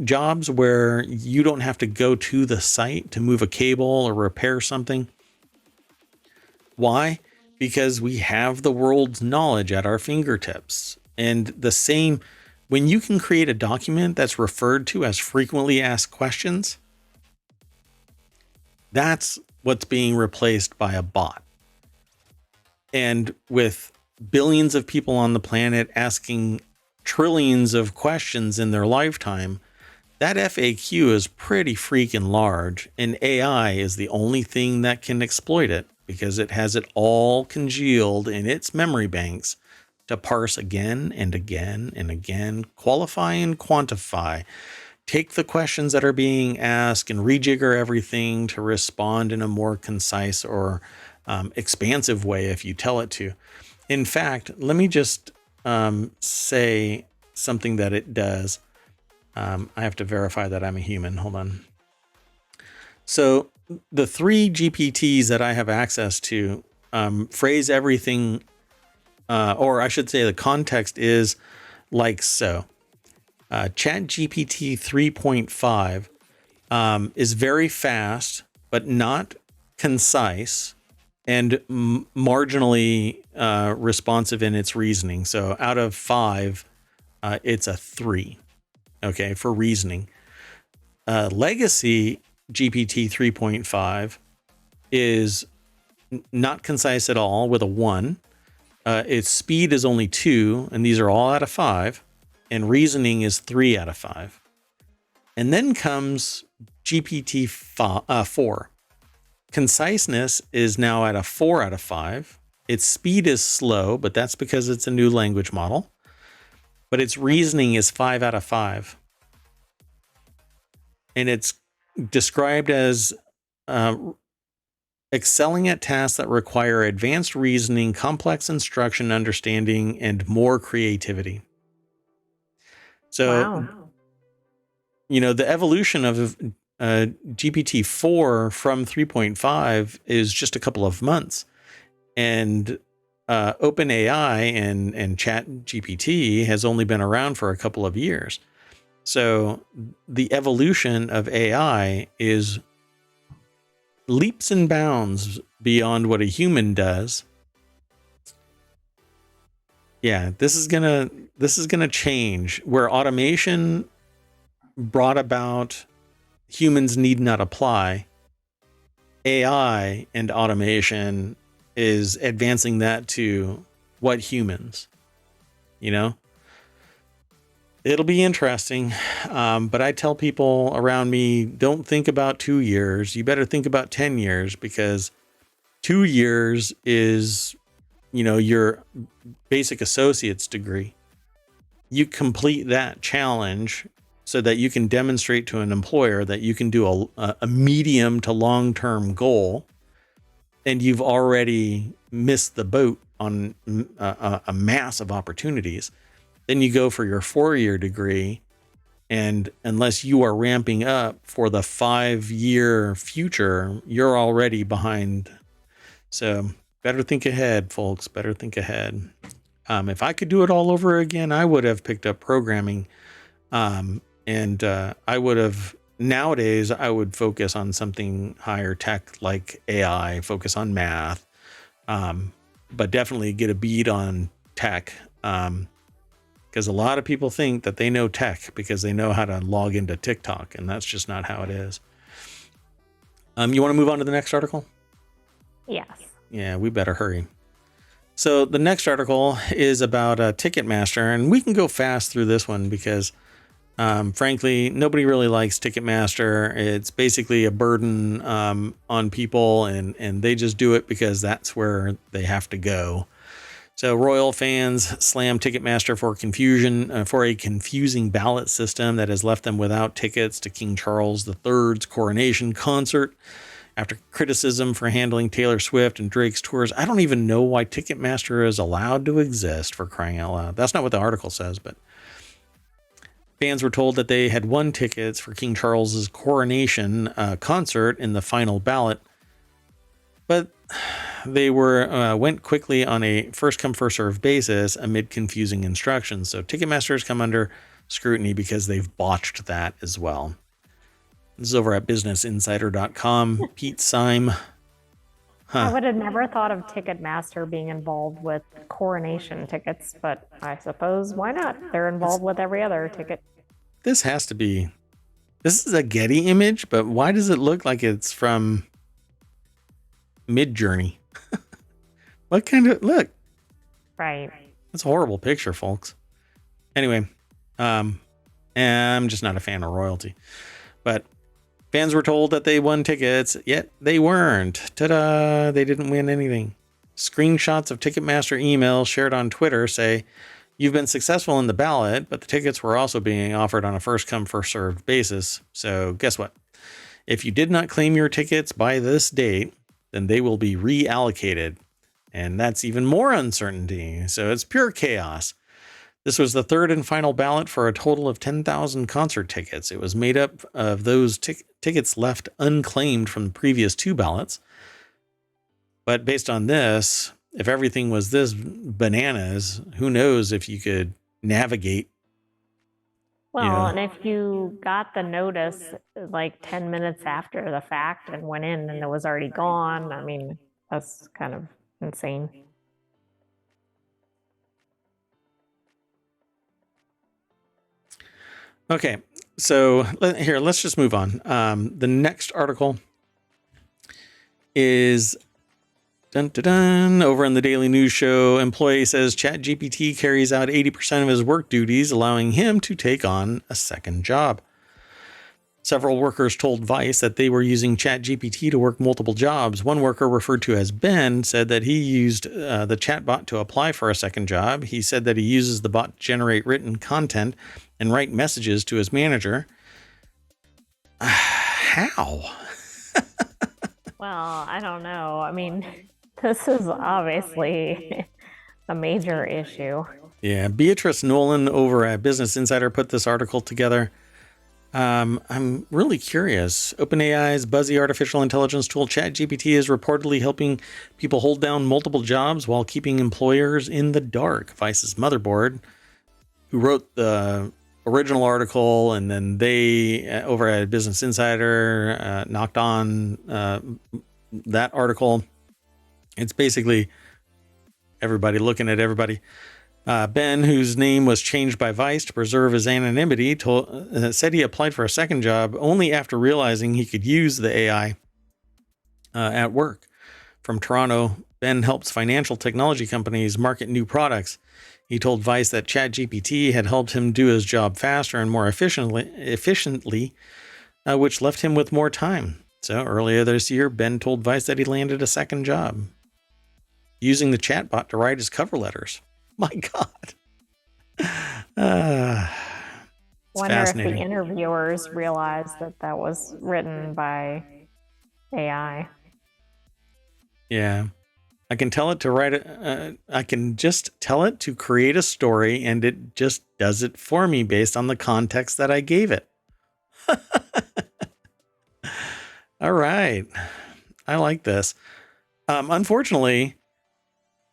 jobs where you don't have to go to the site to move a cable or repair something. Why? Because we have the world's knowledge at our fingertips. And the same, when you can create a document that's referred to as frequently asked questions, that's what's being replaced by a bot. And with billions of people on the planet asking trillions of questions in their lifetime, that FAQ is pretty freaking large, and AI is the only thing that can exploit it because it has it all congealed in its memory banks to parse again and again and again, qualify and quantify, take the questions that are being asked and rejigger everything to respond in a more concise or expansive way if you tell it to. In fact, let me just say something that it does. I have to verify that I'm a human. Hold on. So the 3 GPTs that I have access to phrase everything, or I should say the context is like so. ChatGPT 3.5 is very fast, but not concise and marginally responsive in its reasoning. So out of 5, it's a 3. Okay, for reasoning. Legacy GPT 3.5 is not concise at all with a 1. Its speed is only 2, and these are all out of 5. And reasoning is 3 out of 5. And then comes GPT 4. Conciseness is now at a 4 out of 5. Its speed is slow, but that's because it's a new language model. But its reasoning is 5 out of 5. And it's described as excelling at tasks that require advanced reasoning, complex instruction, understanding, and more creativity. So, Wow. you know, the evolution of GPT-4 from 3.5 is just a couple of months. And OpenAI and ChatGPT has only been around for a couple of years. So the evolution of AI is leaps and bounds beyond what a human does. Yeah, this is gonna change where automation brought about humans need not apply. AI and automation is advancing that to what humans, you know? It'll be interesting. But I tell people around me, don't think about 2 years. You better think about 10 years because 2 years is, you know, your basic associate's degree. You complete that challenge so that you can demonstrate to an employer that you can do a medium to long-term goal, and you've already missed the boat on a mass of opportunities. Then you go for your 4-year degree, and unless you are ramping up for the 5-year future, you're already behind. So better think ahead, folks. Better think ahead. If I could do it all over again, I would have picked up programming. And I would have, nowadays, I would focus on something higher tech like AI, focus on math, but definitely get a beat on tech. Because a lot of people think that they know tech because they know how to log into TikTok, and that's just not how it is. You want to move on to the next article? Yes. yeah, we better hurry. So the next article is about Ticketmaster, and we can go fast through this one because, frankly, nobody really likes Ticketmaster. It's basically a burden on people, and they just do it because that's where they have to go. So Royal fans slam Ticketmaster for a confusing ballot system that has left them without tickets to King Charles III's coronation concert. After criticism for handling Taylor Swift and Drake's tours, I don't even know why Ticketmaster is allowed to exist, for crying out loud. That's not what the article says, but fans were told that they had won tickets for King Charles's coronation concert in the final ballot, but they went quickly on a first-come, first-served basis amid confusing instructions. So Ticketmaster has come under scrutiny because they've botched that as well. This is over at businessinsider.com. Pete Syme. I would have never thought of Ticketmaster being involved with coronation tickets, but I suppose why not? They're involved with every other ticket. This is a Getty image, but why does it look like it's from Midjourney? What kind of look? Right. That's a horrible picture, folks. Anyway, I'm just not a fan of royalty. But fans were told that they won tickets, yet they weren't. Ta-da! They didn't win anything. Screenshots of Ticketmaster emails shared on Twitter say, you've been successful in the ballot, but the tickets were also being offered on a first-come, first-served basis. So guess what? If you did not claim your tickets by this date, then they will be reallocated. And that's even more uncertainty. So it's pure chaos. This was the third and final ballot for a total of 10,000 concert tickets. It was made up of those tickets left unclaimed from the previous two ballots. But based on this, if everything was this bananas, who knows if you could navigate. Well, and if you got the notice like 10 minutes after the fact and went in and it was already gone, I mean, that's kind of insane. Okay, so let's just move on. The next article is over in the Daily News Show. Employee says ChatGPT carries out 80% of his work duties, allowing him to take on a second job. Several workers told Vice that they were using ChatGPT to work multiple jobs. One worker, referred to as Ben, said that he used the chatbot to apply for a second job. He said that he uses the bot to generate written content and write messages to his manager. How? Well, I don't know. I mean, this is obviously a major issue. Yeah, Beatrice Nolan over at Business Insider put this article together. I'm really curious. OpenAI's buzzy artificial intelligence tool ChatGPT is reportedly helping people hold down multiple jobs while keeping employers in the dark. Vice's Motherboard, who wrote the original article, and then they over at Business Insider knocked on that article. It's basically everybody looking at everybody. Ben, whose name was changed by Vice to preserve his anonymity, said he applied for a second job only after realizing he could use the AI at work. From Toronto, Ben helps financial technology companies market new products. He told Vice that ChatGPT had helped him do his job faster and more efficiently, which left him with more time. So earlier this year, Ben told Vice that he landed a second job using the chatbot to write his cover letters. My God. Wonder if the interviewers realized that that was written by AI. Yeah. I can tell it to write it. I can just tell it to create a story, and it just does it for me based on the context that I gave it. All right. I like this. Unfortunately,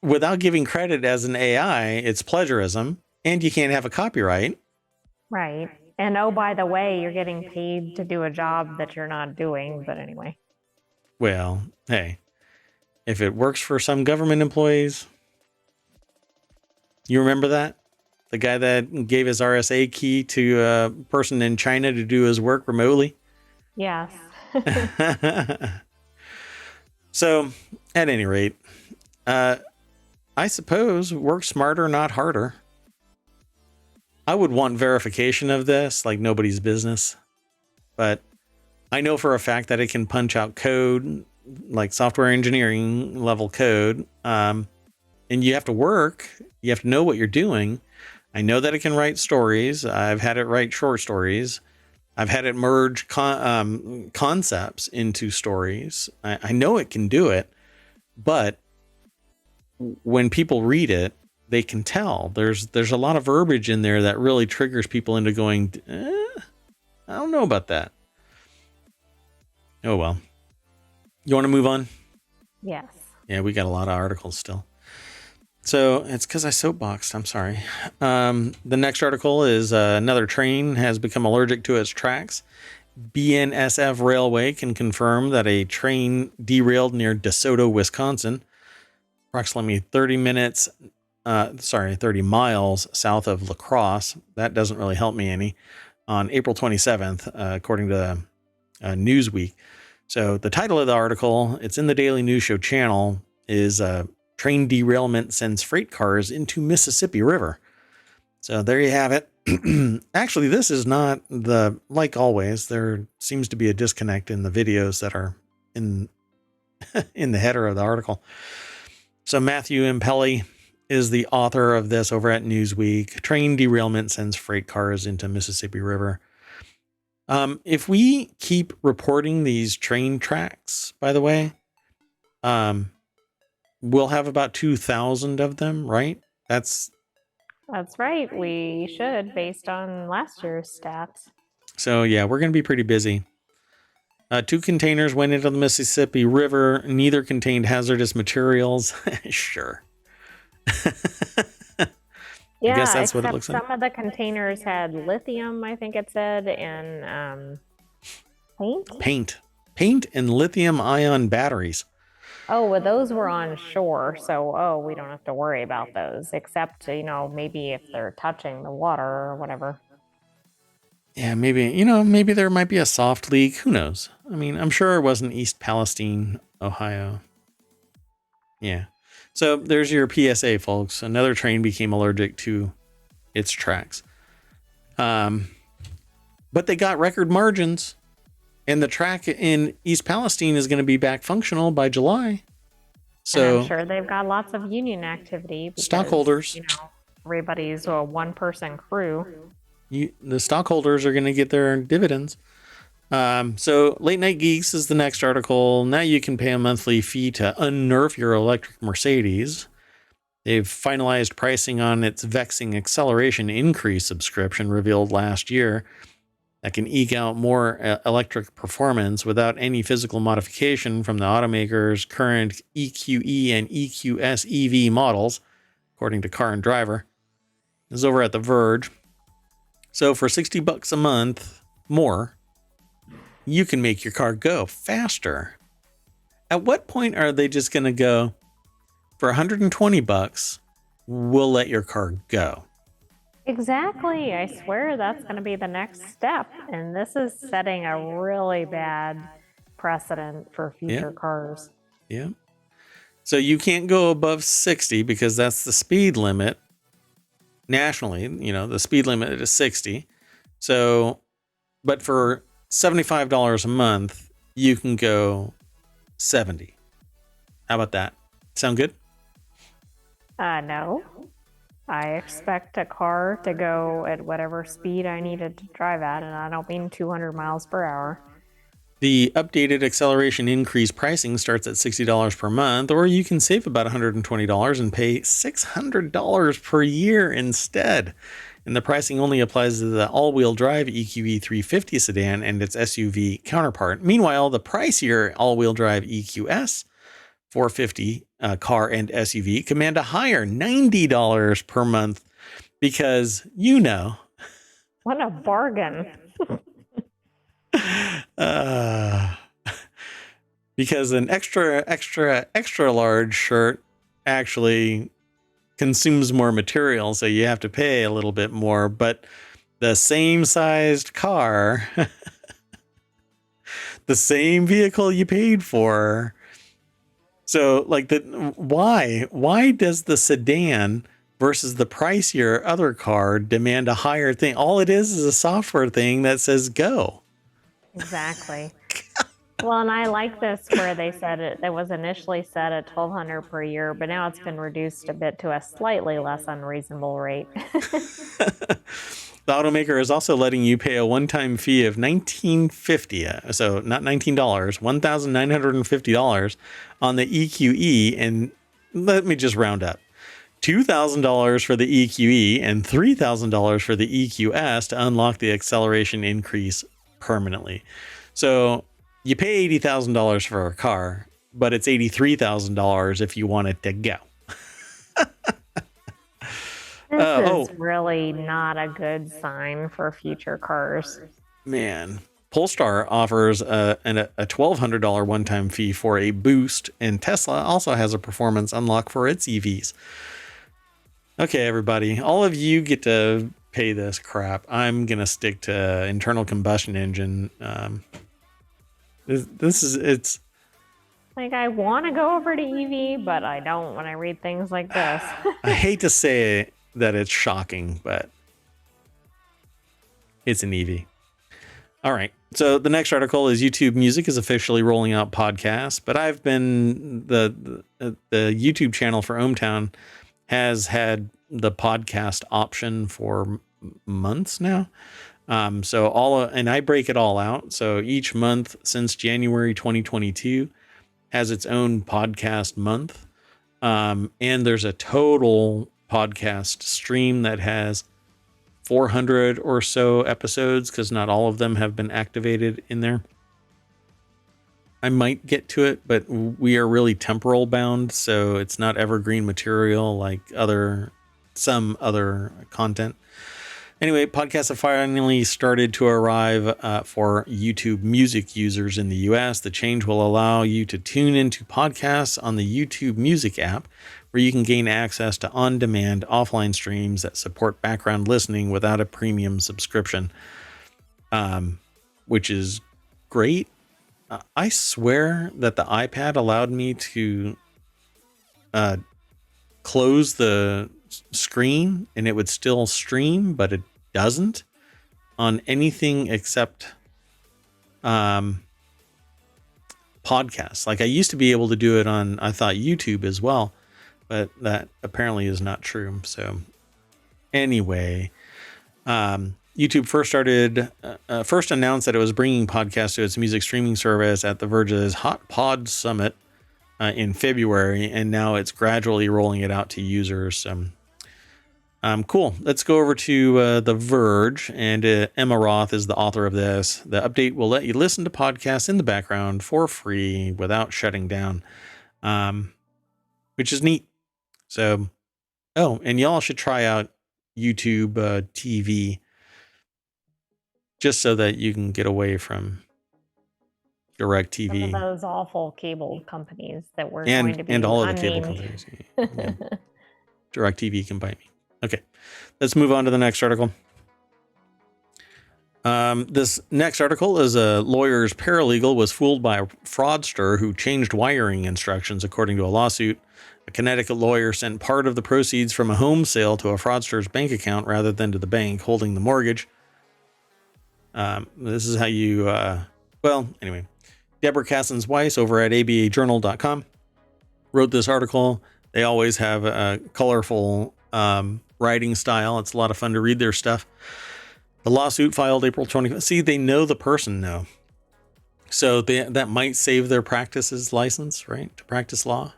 without giving credit as an AI, it's plagiarism, and you can't have a copyright. Right. And oh, by the way, you're getting paid to do a job that you're not doing. But anyway. Well, hey, if it works for some government employees, you remember that? The guy that gave his RSA key to a person in China to do his work remotely? Yes. So, at any rate, I suppose work smarter, not harder. I would want verification of this like nobody's business, but I know for a fact that it can punch out code, like software engineering level code. And you have to work, you have to know what you're doing. I know that it can write stories. I've had it write short stories. I've had it merge concepts into stories. I know it can do it, but when people read it, they can tell there's a lot of verbiage in there that really triggers people into going, I don't know about that. Oh, well. You want to move on? Yes. Yeah, we got a lot of articles still. So it's because I soapboxed. I'm sorry. The next article is another train has become allergic to its tracks. BNSF Railway can confirm that a train derailed near DeSoto, Wisconsin, approximately 30 miles south of La Crosse. That doesn't really help me any. On April 27th, according to Newsweek. So the title of the article, it's in the Daily News Show channel, is Train Derailment Sends Freight Cars into Mississippi River. So there you have it. Actually, this is not like always, there seems to be a disconnect in the videos that are in the header of the article. So Matthew Impelli is the author of this over at Newsweek. Train derailment sends freight cars into Mississippi River. If we keep reporting these train tracks, by the way, we'll have about 2,000 of them, right? That's right. We should, based on last year's stats. So yeah, we're going to be pretty busy. 2 containers went into the Mississippi River. Neither contained hazardous materials. Sure. Yeah, I guess that's what it looks like. Some of the containers had lithium, I think it said, and Paint and lithium ion batteries. Oh, well, those were on shore, so we don't have to worry about those, except, maybe if they're touching the water or whatever. Yeah, maybe there might be a soft leak. Who knows? I mean, I'm sure it wasn't East Palestine, Ohio. Yeah. So there's your PSA, folks. Another train became allergic to its tracks. But they got record margins, and the track in East Palestine is going to be back functional by July. So and I'm sure they've got lots of union activity. Because, stockholders, everybody's a one-person crew. The stockholders are going to get their dividends. So Late Night Geeks is the next article. Now you can pay a monthly fee to unnerf your electric Mercedes. They've finalized pricing on its vexing acceleration increase subscription revealed last year that can eke out more electric performance without any physical modification from the automaker's current EQE and EQS EV models, according to Car and Driver. This is over at The Verge. So for $60 a month more, you can make your car go faster. At what point are they just going to go, for $120, we'll let your car go? Exactly. I swear that's going to be the next step. And this is setting a really bad precedent for future cars. Yeah. So you can't go above 60 because that's the speed limit. Nationally, the speed limit is 60. So, but for $75 a month, you can go 70. How about that? Sound good? No. I expect a car to go at whatever speed I needed to drive at, and I don't mean 200 miles per hour. The updated acceleration increase pricing starts at $60 per month, or you can save about $120 and pay $600 per year instead. And the pricing only applies to the all-wheel drive EQE 350 sedan and its SUV counterpart. Meanwhile, the pricier all-wheel drive EQS 450 car and SUV command a higher $90 per month because What a bargain. Because an extra large shirt actually consumes more material, so you have to pay a little bit more, but the same sized car, the same vehicle you paid for, So like why does the sedan versus the pricier other car demand a higher thing? All it is a software thing that says go. Exactly. Well, and I like this where they said it was initially set at 1,200 per year, but now it's been reduced a bit to a slightly less unreasonable rate. The automaker is also letting you pay a one-time fee of $19.50, so not $19, $1,950 on the EQE, and let me just round up. $2,000 for the EQE and $3,000 for the EQS to unlock the acceleration increase permanently. So you pay $80,000 for a car, but it's $83,000 if you want it to go. This is really not a good sign for future cars. Man. Polestar offers a $1,200 one-time fee for a boost, and Tesla also has a performance unlock for its EVs. Okay, everybody, all of you get to pay this crap. I'm going to stick to internal combustion engine. It's like, I want to go over to EV, but I don't when I read things like this. I hate to say that it's shocking, but it's an EV. All right. So the next article is YouTube Music is officially rolling out podcasts, but I've been the YouTube channel for ohmTown has had the podcast option for months now. And I break it all out. So each month since January 2022 has its own podcast month. And there's a total podcast stream that has 400 or so episodes, because not all of them have been activated in there. I might get to it, but we are really temporal bound, so it's not evergreen material like some other content. Anyway, podcasts have finally started to arrive for YouTube Music users in the US. The change will allow you to tune into podcasts on the YouTube Music app, where you can gain access to on-demand offline streams that support background listening without a premium subscription, which is great. I swear that the iPad allowed me to close the screen and it would still stream, but it doesn't on anything except podcasts. Like I used to be able to do it on, I thought, YouTube as well, but that apparently is not true. So anyway, YouTube first announced that it was bringing podcasts to its music streaming service at The Verge's Hot Pod Summit in February, and now it's gradually rolling it out to users. Cool. Let's go over to The Verge, and Emma Roth is the author of this. The update will let you listen to podcasts in the background for free without shutting down, which is neat. So, and y'all should try out YouTube TV, just so that you can get away from DirecTV. Some of those awful cable companies that we're going to be and all of the cable companies. Yeah. DirecTV can bite me. Okay, let's move on to the next article. This next article is a lawyer's paralegal was fooled by a fraudster who changed wiring instructions, according to a lawsuit. A Connecticut lawyer sent part of the proceeds from a home sale to a fraudster's bank account rather than to the bank holding the mortgage. This is how you, anyway, Deborah Cassens-Weiss over at abajournal.com wrote this article. They always have a colorful writing style. It's a lot of fun to read their stuff. The lawsuit filed April 25th. See, they know the person now. So that might save their practices license, right? To practice law.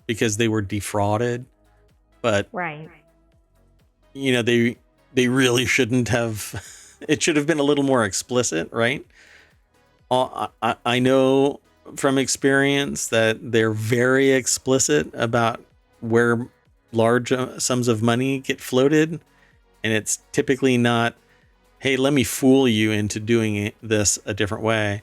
Because they were defrauded. But, right. You know, they really shouldn't have. It should have been a little more explicit, right? I know from experience that they're very explicit about where large sums of money get floated. And it's typically not, hey, let me fool you into doing this a different way.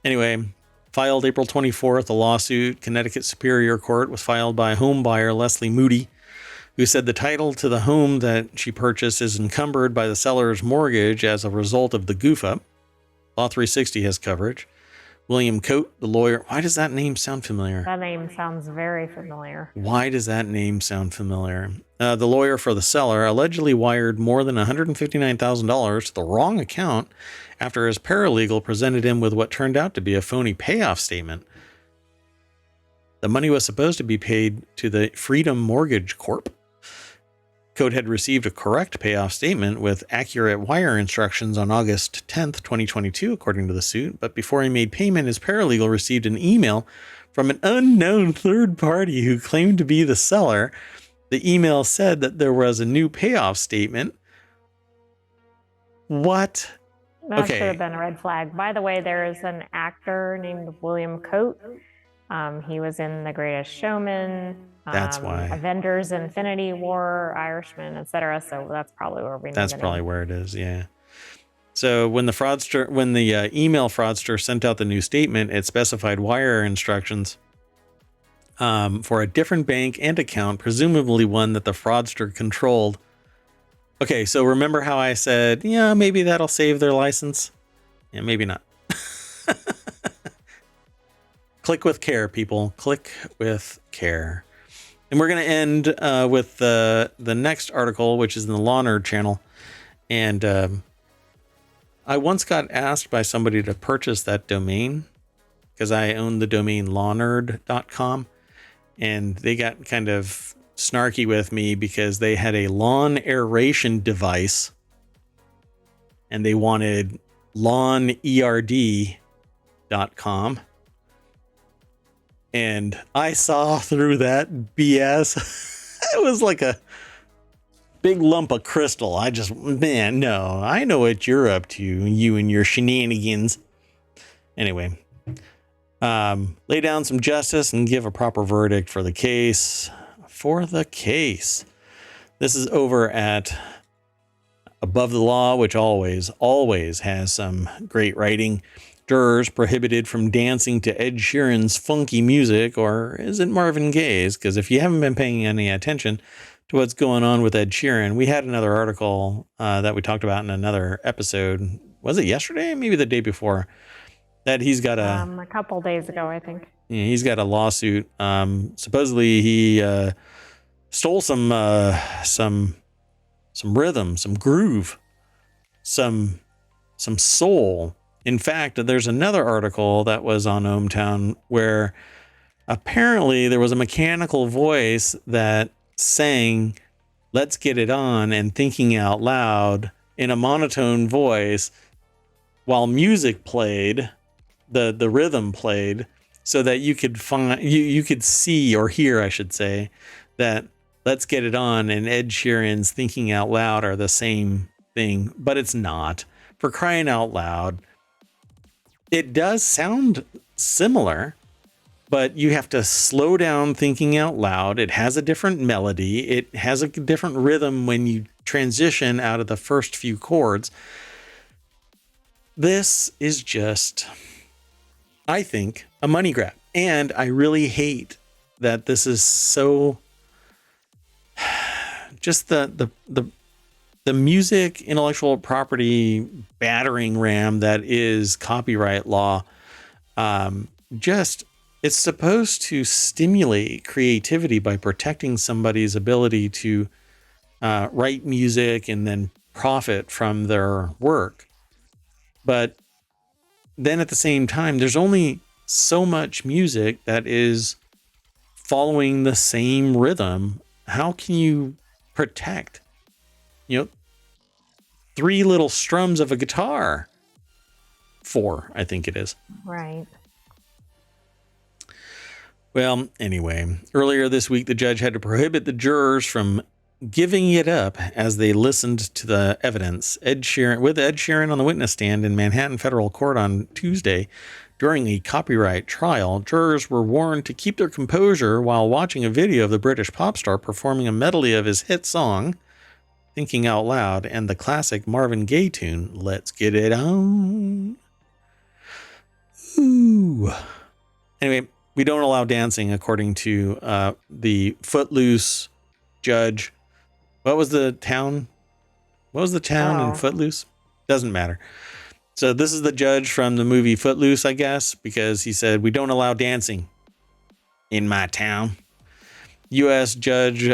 Anyway, filed April 24th, a lawsuit, Connecticut Superior Court, was filed by home buyer Leslie Moody, who said the title to the home that she purchased is encumbered by the seller's mortgage as a result of the goof up. Law 360 has coverage. William Coate, the lawyer. Why does that name sound familiar? That name sounds very familiar. Why does that name sound familiar? The lawyer for the seller allegedly wired more than $159,000 to the wrong account after his paralegal presented him with what turned out to be a phony payoff statement. The money was supposed to be paid to the Freedom Mortgage Corp. Coate had received a correct payoff statement with accurate wire instructions on August 10th, 2022, according to the suit. But before he made payment, his paralegal received an email from an unknown third party who claimed to be the seller. The email said that there was a new payoff statement. What? That should have been a red flag. By the way, there is an actor named William Coate. He was in The Greatest Showman. That's why. Avengers, Infinity War, Irishman, etc. So that's probably where we know. That's probably where it is. Yeah. So when the email fraudster sent out the new statement, it specified wire instructions for a different bank and account, presumably one that the fraudster controlled. Okay, so remember how I said, yeah, maybe that'll save their license? Yeah, maybe not. Click with care, people. Click with care. And we're going to end with the next article, which is in the Law Nerd channel. And I once got asked by somebody to purchase that domain because I own the domain lawnerd.com. And they got kind of snarky with me because they had a lawn aeration device and they wanted lawnerd.com. And I saw through that BS. It was like a big lump of crystal. I know what you're up to, you and your shenanigans. Anyway, lay down some justice and give a proper verdict for the case. This is over at Above the Law, which always has some great writing. Jurors prohibited from dancing to Ed Sheeran's funky music, or is it Marvin Gaye's? Because if you haven't been paying any attention to what's going on with Ed Sheeran, we had another article that we talked about in another episode. Was it yesterday? Maybe the day before. That he's got a couple days ago, I think. Yeah, he's got a lawsuit. Supposedly he stole some rhythm, some groove, some soul. In fact, there's another article that was on ohmTown where apparently there was a mechanical voice that sang "Let's Get It On" and "Thinking Out Loud" in a monotone voice while music played, the rhythm played, so that you could you could see or hear, I should say, that "Let's Get It On" and Ed Sheeran's "Thinking Out Loud" are the same thing, but it's not. For crying out loud. It does sound similar, but you have to slow down Thinking Out Loud. It has a different melody. It has a different rhythm when you transition out of the first few chords. This is just, I think, a money grab. And I really hate that this is so just the music intellectual property battering ram that is copyright law. It's supposed to stimulate creativity by protecting somebody's ability to write music and then profit from their work. But then at the same time, there's only so much music that is following the same rhythm. How can you protect, 3 little strums of a guitar? 4, I think it is. Right. Well, anyway, earlier this week, the judge had to prohibit the jurors from giving it up as they listened to the evidence. Ed Sheeran on the witness stand in Manhattan Federal Court on Tuesday during a copyright trial, jurors were warned to keep their composure while watching a video of the British pop star performing a medley of his hit song, Thinking Out Loud, and the classic Marvin Gaye tune, Let's Get It On. Ooh. Anyway, we don't allow dancing, according to the Footloose judge. What was the town in Footloose? Doesn't matter. So this is the judge from the movie Footloose, I guess, because he said, "We don't allow dancing in my town." U.S. Judge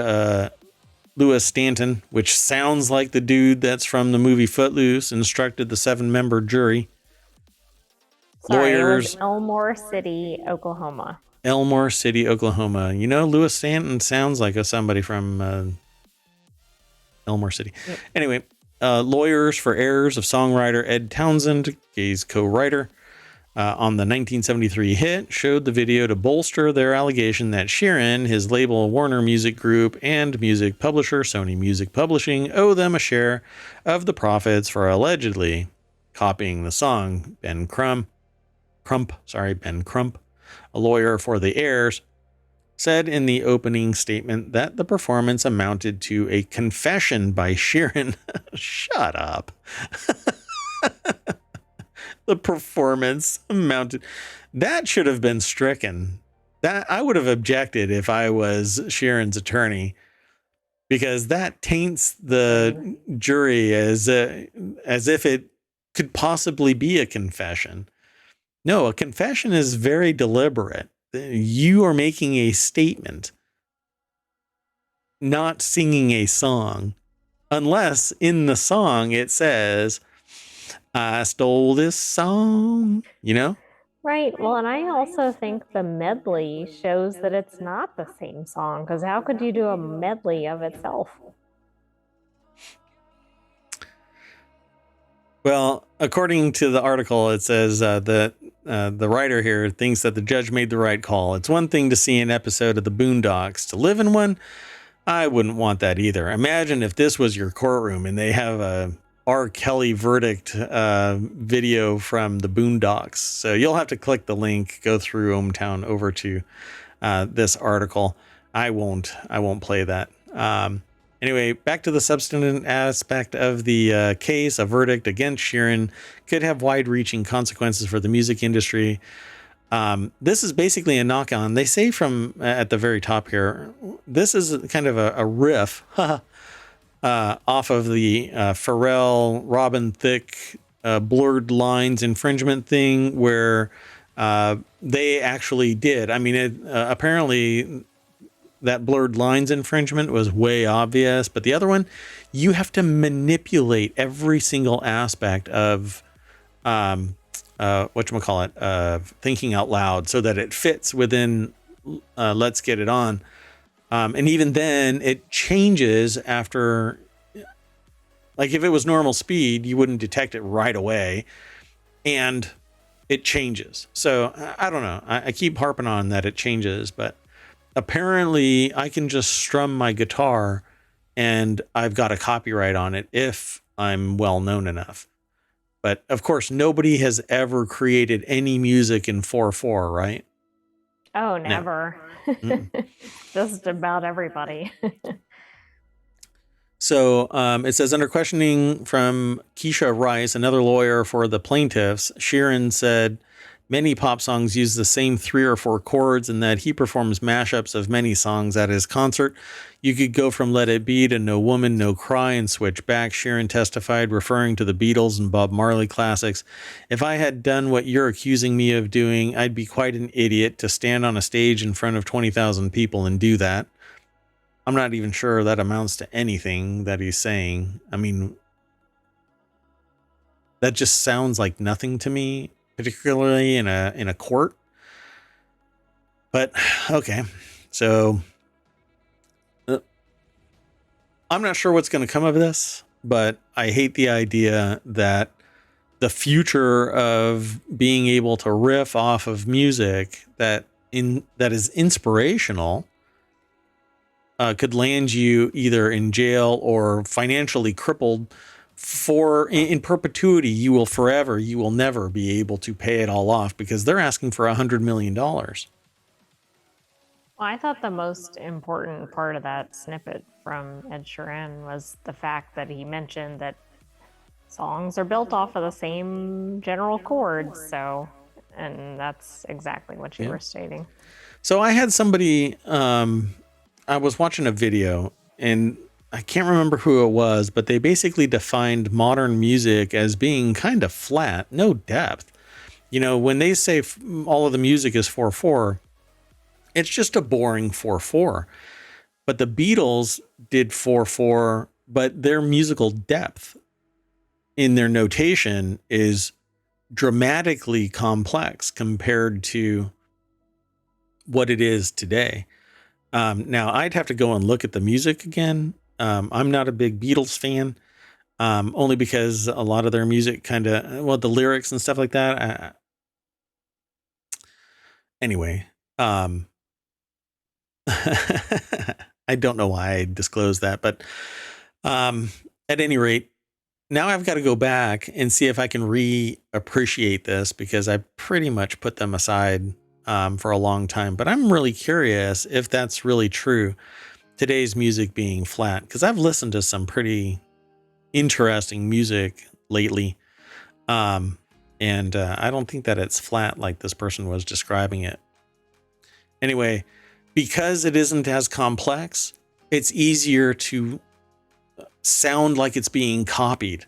Louis Stanton, which sounds like the dude that's from the movie Footloose, instructed the 7-member jury. Sorry, it was Lawyers. Elmore City, Oklahoma. Elmore City, Oklahoma. You know, Louis Stanton sounds like somebody from Elmore City. Yep. Anyway, lawyers for heirs of songwriter Ed Townsend, Gay's co-writer, on the 1973 hit, showed the video to bolster their allegation that Sheeran, his label Warner Music Group, and music publisher Sony Music Publishing owe them a share of the profits for allegedly copying the song. Ben Crump, a lawyer for the heirs, said in the opening statement that the performance amounted to a confession by Sheeran. Shut up. The performance amounted. That should have been stricken. That I would have objected if I was Sheeran's attorney, because that taints the jury as if it could possibly be a confession. No, a confession is very deliberate. You are making a statement, not singing a song, unless in the song it says, "I stole this song," you know? Right. Well, and I also think the medley shows that it's not the same song, because how could you do a medley of itself? Well, according to the article, it says that the writer here thinks that the judge made the right call. It's one thing to see an episode of the Boondocks. To live in one, I wouldn't want that either. Imagine if this was your courtroom and they have a R. Kelly verdict video from the Boondocks. So you'll have to click the link, go through ohmTown over to this article. I won't play that. Anyway, back to the substantive aspect of the case. A verdict against Sheeran could have wide-reaching consequences for the music industry. This is basically a knock-on. They say from at the very top here, this is kind of a riff off of the Pharrell, Robin Thicke, blurred lines infringement thing, where they actually did. I mean, apparently that blurred lines infringement was way obvious, but the other one, you have to manipulate every single aspect of thinking out loud so that it fits within Let's Get It On. And even then it changes after, like if it was normal speed, you wouldn't detect it right away, and it changes. So I don't know. I keep harping on that it changes, but apparently I can just strum my guitar and I've got a copyright on it if I'm well known enough. But of course, nobody has ever created any music in 4/4, right? Oh, never. No. Just about everybody. So it says, under questioning from Keisha Rice, another lawyer for the plaintiffs, Sheeran said many pop songs use the same 3 or 4 chords, and that he performs mashups of many songs at his concert. You could go from Let It Be to No Woman, No Cry and switch back, Sheeran testified, referring to the Beatles and Bob Marley classics. If I had done what you're accusing me of doing, I'd be quite an idiot to stand on a stage in front of 20,000 people and do that. I'm not even sure that amounts to anything that he's saying. I mean, that just sounds like nothing to me, particularly in a court. But okay, so I'm not sure what's going to come of this, but I hate the idea that the future of being able to riff off of music that is inspirational could land you either in jail or financially crippled for in perpetuity. You will never be able to pay it all off, because they're asking for $100 million. Well, I thought the most important part of that snippet from Ed Sheeran was the fact that he mentioned that songs are built off of the same general chords. So, and that's exactly what you were stating. So I had somebody, I was watching a video, and I can't remember who it was, but they basically defined modern music as being kind of flat, no depth. When they say all of the music is 4/4, it's just a boring 4/4. But the Beatles did 4/4, but their musical depth in their notation is dramatically complex compared to what it is today. Now, I'd have to go and look at the music again. I'm not a big Beatles fan, only because a lot of their music the lyrics and stuff like that. Anyway, I don't know why I disclosed that, but at any rate, now I've got to go back and see if I can reappreciate this, because I pretty much put them aside for a long time. But I'm really curious if that's really true, today's music being flat, because I've listened to some pretty interesting music lately. And I don't think that it's flat like this person was describing it. Anyway, because it isn't as complex, it's easier to sound like it's being copied,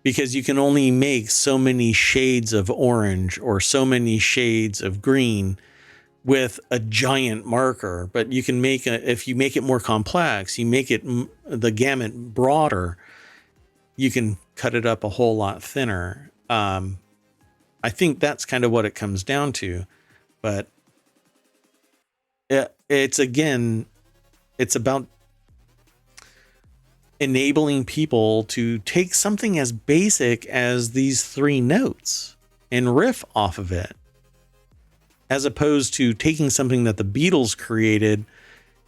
because you can only make so many shades of orange or so many shades of green with a giant marker. But you can if you make it more complex, you make it the gamut broader, you can cut it up a whole lot thinner. I think that's kind of what it comes down to. But it's about enabling people to take something as basic as these 3 notes and riff off of it, as opposed to taking something that the Beatles created.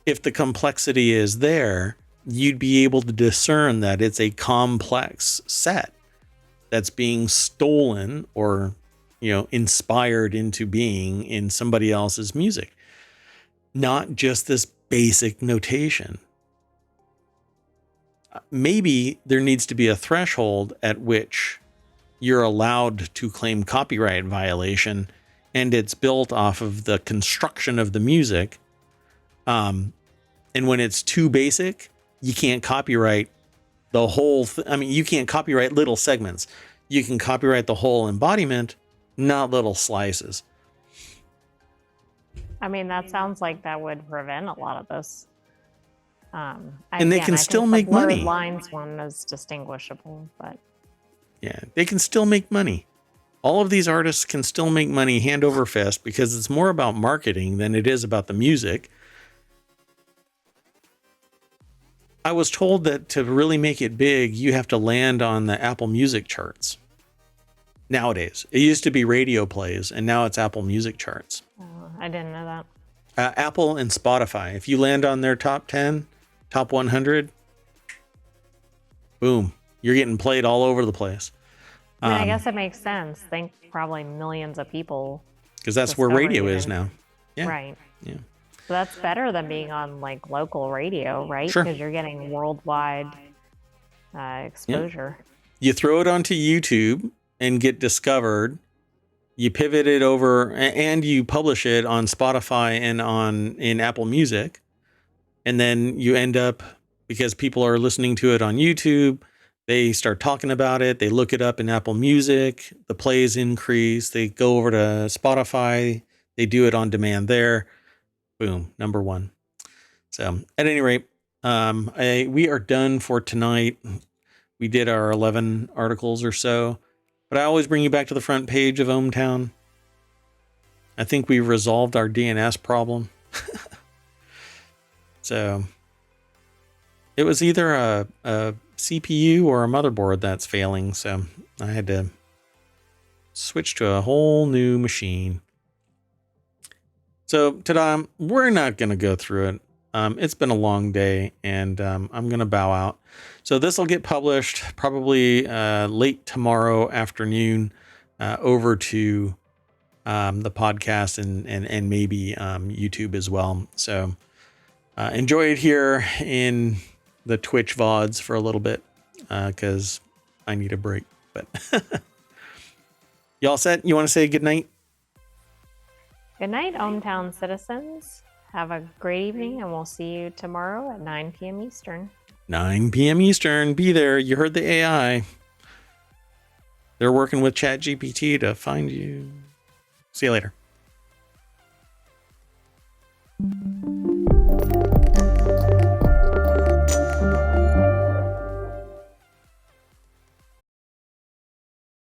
If the complexity is there, you'd be able to discern that it's a complex set that's being stolen or, inspired into being in somebody else's music, not just this basic notation. Maybe there needs to be a threshold at which you're allowed to claim copyright violation, and it's built off of the construction of the music. And when it's too basic, you can't copyright the whole you can't copyright little segments. You can copyright the whole embodiment, not little slices. That sounds like that would prevent a lot of this. And they can still make money. The lines one is distinguishable, but yeah, they can still make money. All of these artists can still make money hand over fist, because it's more about marketing than it is about the music. I was told that to really make it big, you have to land on the Apple Music charts. Nowadays, it used to be radio plays, and now it's Apple Music charts. I didn't know that. Apple and Spotify. If you land on their top 10, top 100, boom, you're getting played all over the place. I guess it makes sense. Think probably millions of people. Because that's where radio is now. Yeah. Right. Yeah. So that's better than being on local radio, right? Sure. Because you're getting worldwide exposure. Yeah. You throw it onto YouTube and get discovered. You pivot it over and you publish it on Spotify and in Apple Music. And then you end up, because people are listening to it on YouTube, they start talking about it. They look it up in Apple Music. The plays increase. They go over to Spotify. They do it on demand there. Boom, number 1. So at any rate, we are done for tonight. We did our 11 articles or so, but I always bring you back to the front page of ohmTown. I think we've resolved our DNS problem. So it was either a CPU or a motherboard that's failing. So I had to switch to a whole new machine. So, ta-da, we're not going to go through it. It's been a long day, and I'm going to bow out. So this will get published probably late tomorrow afternoon over to the podcast and maybe YouTube as well. So enjoy it here in the Twitch VODs for a little bit, because I need a break. But you all set? You want to say goodnight? Good night, ohmTown citizens. Have a great evening, and we'll see you tomorrow at 9 p.m. Eastern. 9 p.m. Eastern. Be there. You heard the AI. They're working with ChatGPT to find you. See you later.